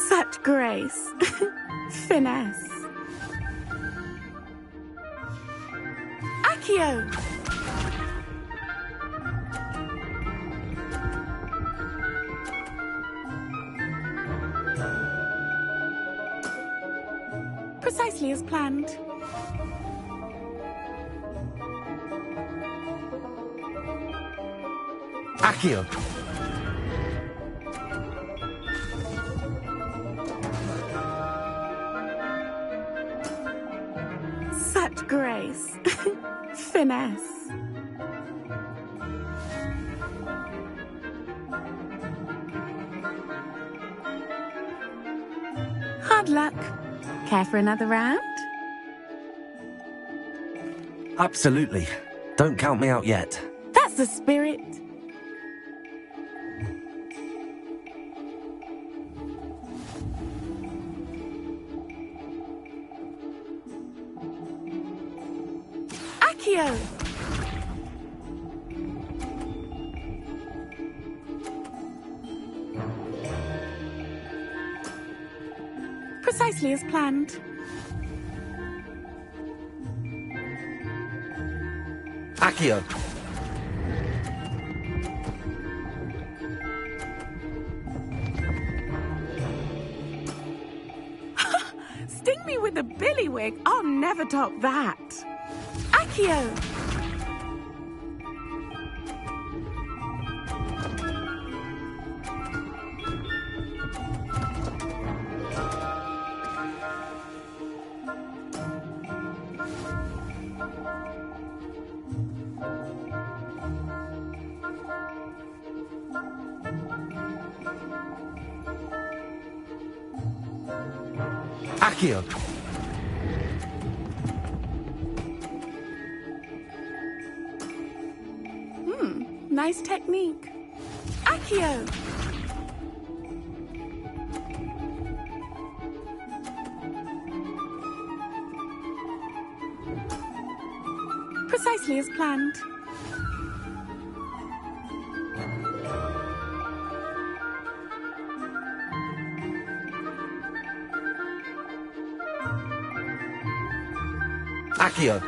Such grace. Finesse. Accio! Precisely as planned. Accio! Such grace. Finesse. Hard luck. Care for another round? Absolutely. Don't count me out yet. That's the spirit. Accio! Precisely as planned. Accio! Sting me with a billywig. I'll never top that. Accio! Accio! Nice technique. Accio! Precisely as planned. Accio!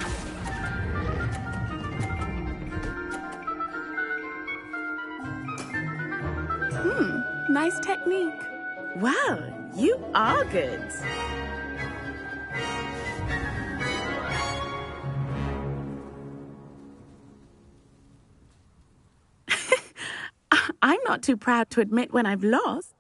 Nice technique. Wow, you are good. I'm not too proud to admit when I've lost.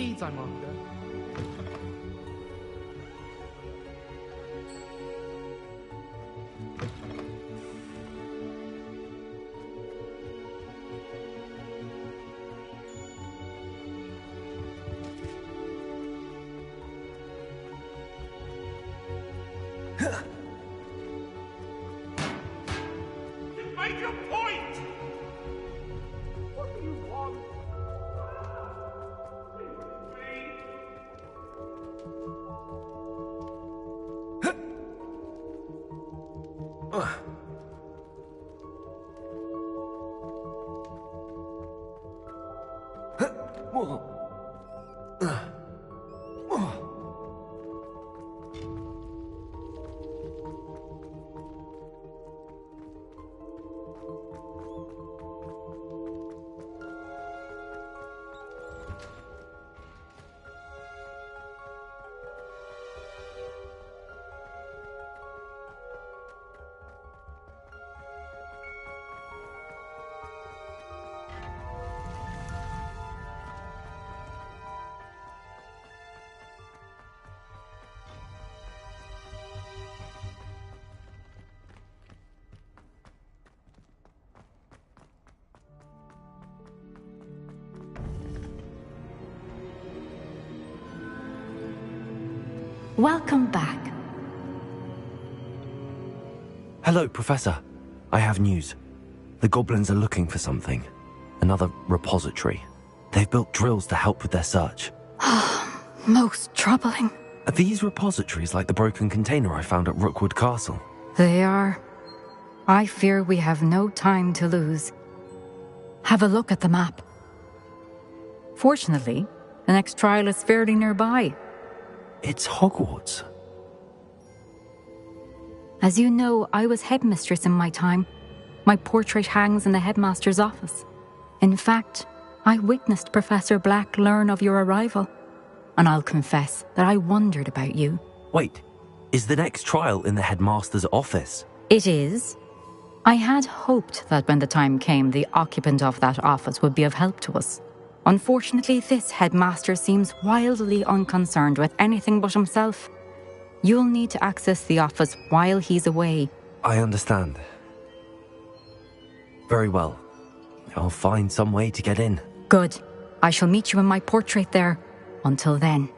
seeds I'm after. Make a point! What do you want? Welcome back. Hello, Professor. I have news. The goblins are looking for something. Another repository. They've built drills to help with their search. Most troubling. Are these repositories like the broken container I found at Rookwood Castle? They are. I fear we have no time to lose. Have a look at the map. Fortunately, the next trial is fairly nearby. It's Hogwarts. As you know, I was headmistress in my time. My portrait hangs in the headmaster's office. In fact, I witnessed Professor Black learn of your arrival. And I'll confess that I wondered about you. Wait, is the next trial in the headmaster's office? It is. I had hoped that when the time came, the occupant of that office would be of help to us. Unfortunately, this headmaster seems wildly unconcerned with anything but himself. You'll need to access the office while he's away. I understand. Very well. I'll find some way to get in. Good. I shall meet you in my portrait there. Until then.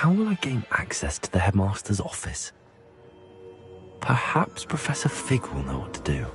How will I gain access to the headmaster's office? Perhaps Professor Fig will know what to do.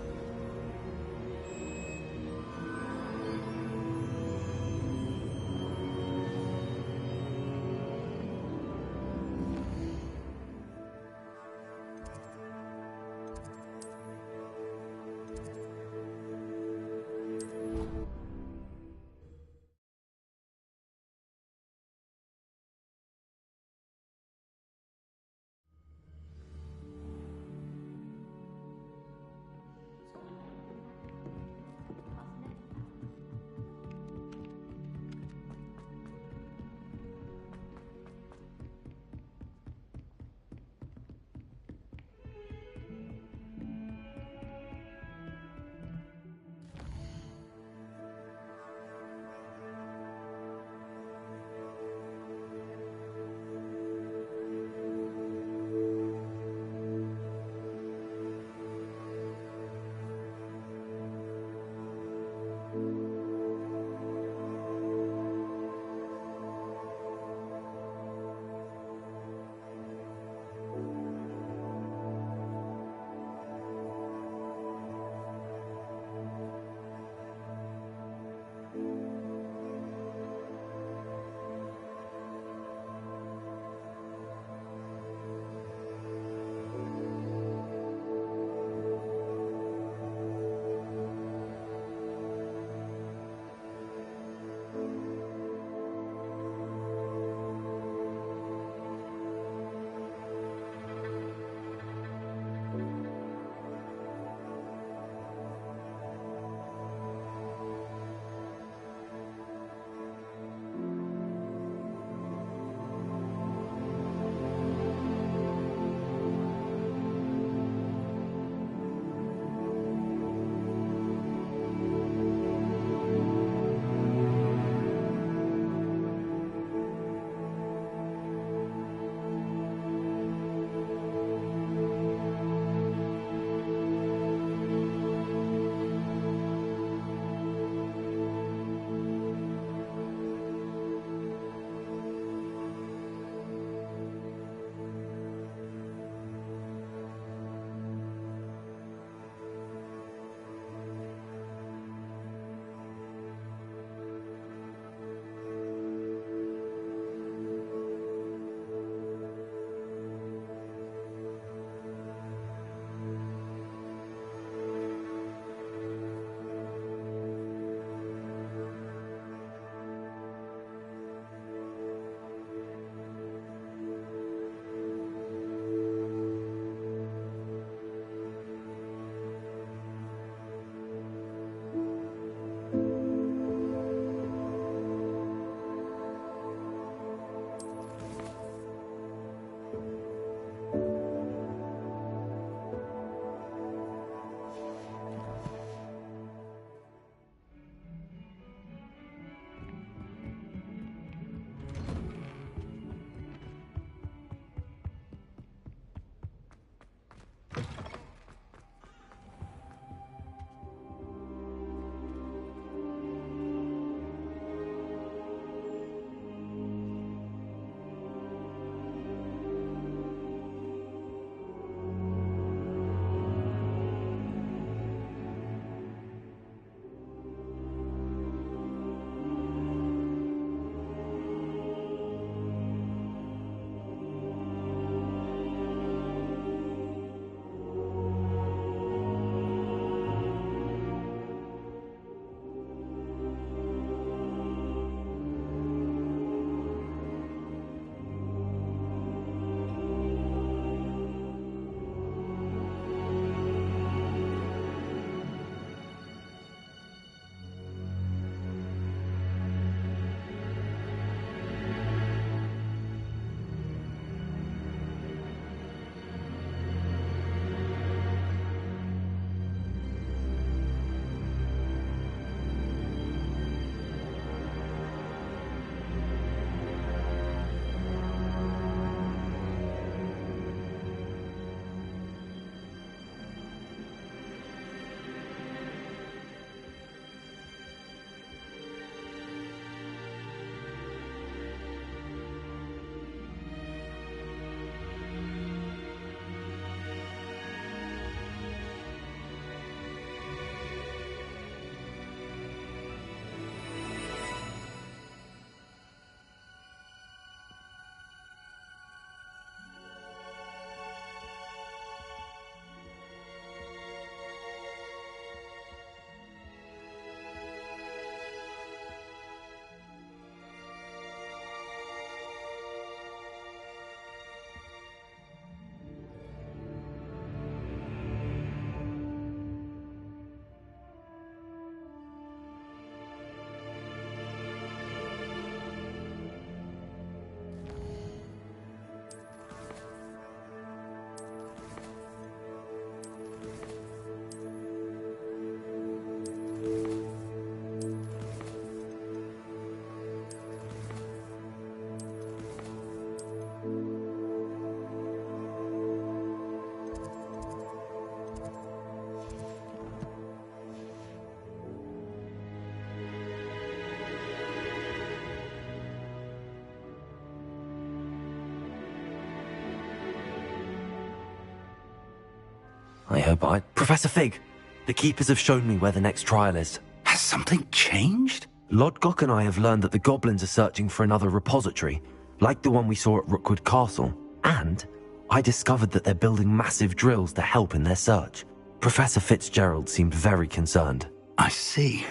I hope I... Professor Fig, the Keepers have shown me where the next trial is. Has something changed? Lodgok and I have learned that the goblins are searching for another repository, like the one we saw at Rookwood Castle. And I discovered that they're building massive drills to help in their search. Professor Fitzgerald seemed very concerned. I see.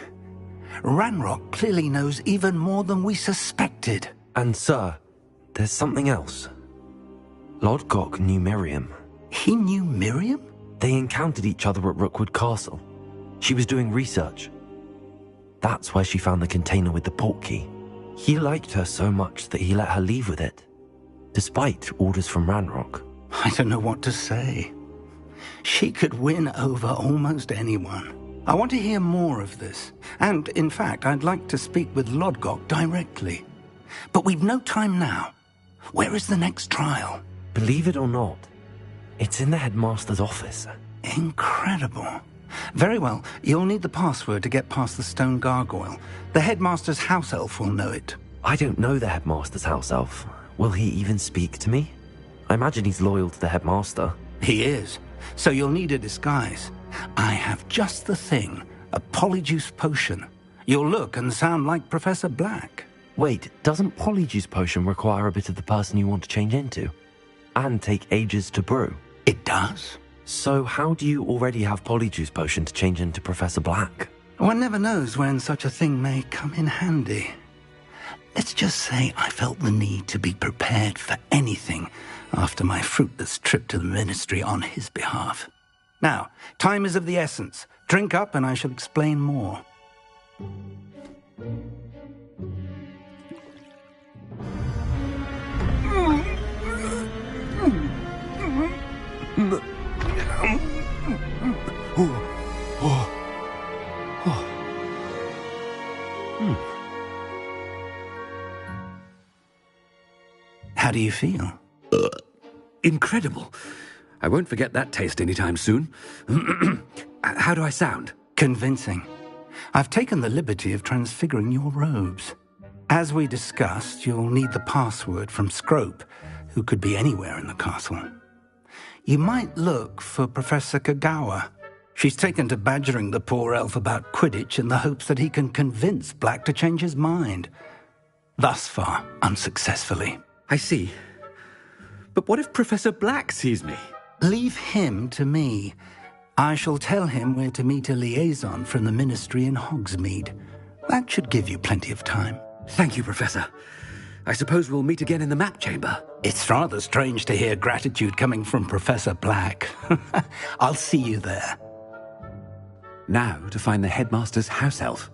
Ranrock clearly knows even more than we suspected. And sir, there's something else. Lodgok knew Miriam. He knew Miriam? They encountered each other at Rookwood Castle. She was doing research. That's where she found the container with the portkey. He liked her so much that he let her leave with it, despite orders from Ranrock. I don't know what to say. She could win over almost anyone. I want to hear more of this. And, in fact, I'd like to speak with Lodgok directly. But we've no time now. Where is the next trial? Believe it or not, it's in the headmaster's office. Incredible. Very well, you'll need the password to get past the stone gargoyle. The headmaster's house elf will know it. I don't know the headmaster's house elf. Will he even speak to me? I imagine he's loyal to the headmaster. He is. So you'll need a disguise. I have just the thing. A polyjuice potion. You'll look and sound like Professor Black. Wait, doesn't polyjuice potion require a bit of the person you want to change into? And take ages to brew? It does. So how do you already have polyjuice potion to change into Professor Black? One never knows when such a thing may come in handy. Let's just say I felt the need to be prepared for anything after my fruitless trip to the ministry on his behalf. Now, time is of the essence. Drink up and I shall explain more. How do you feel? Incredible. I won't forget that taste anytime soon. How do I sound? Convincing. I've taken the liberty of transfiguring your robes. As we discussed, you'll need the password from Scrope, who could be anywhere in the castle. You might look for Professor Kagawa. She's taken to badgering the poor elf about Quidditch in the hopes that he can convince Black to change his mind. Thus far, unsuccessfully. I see. But what if Professor Black sees me? Leave him to me. I shall tell him where to meet a liaison from the ministry in Hogsmeade. That should give you plenty of time. Thank you, Professor. I suppose we'll meet again in the map chamber. It's rather strange to hear gratitude coming from Professor Black. I'll see you there. Now to find the headmaster's house elf.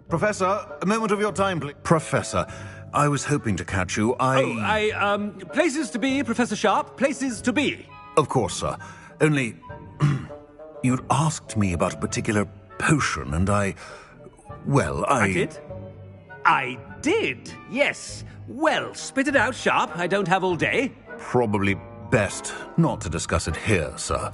Professor, a moment of your time, please. Professor, I was hoping to catch you. Places to be, Professor Sharp. Places to be. Of course, sir. Only... you'd asked me about a particular potion, and I did? I did, yes. Well, spit it out, Sharp. I don't have all day. Probably best not to discuss it here, sir.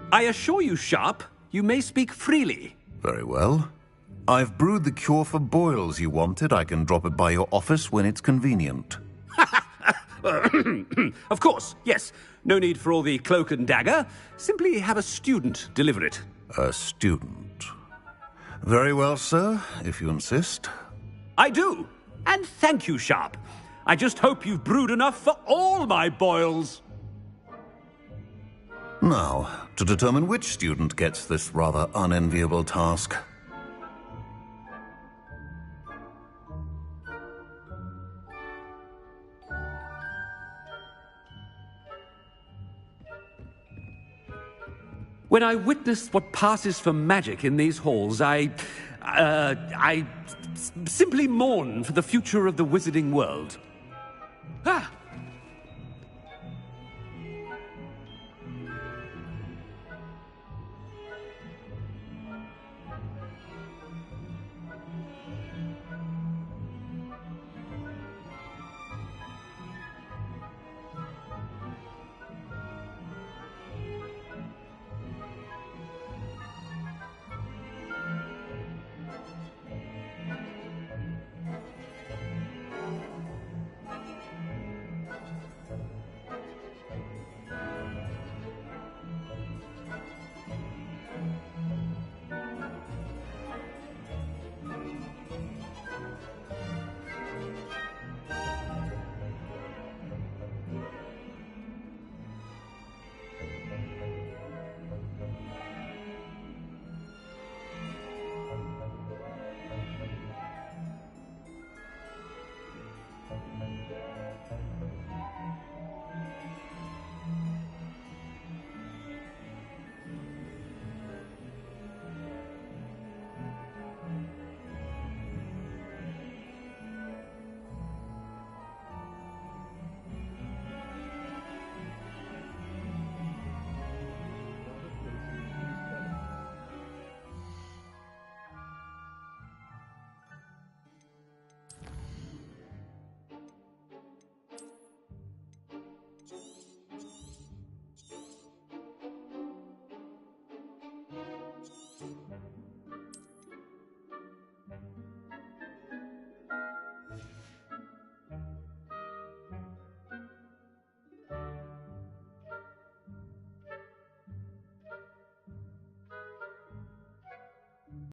I assure you, Sharp, you may speak freely. Very well. I've brewed the cure for boils you wanted. I can drop it by your office when it's convenient. Of course, yes. No need for all the cloak and dagger. Simply have a student deliver it. A student? Very well, sir, if you insist. I do. And thank you, Sharp. I just hope you've brewed enough for all my boils. Now, to determine which student gets this rather unenviable task. When I witnessed what passes for magic in these halls, I simply mourn for the future of the wizarding world. Ah,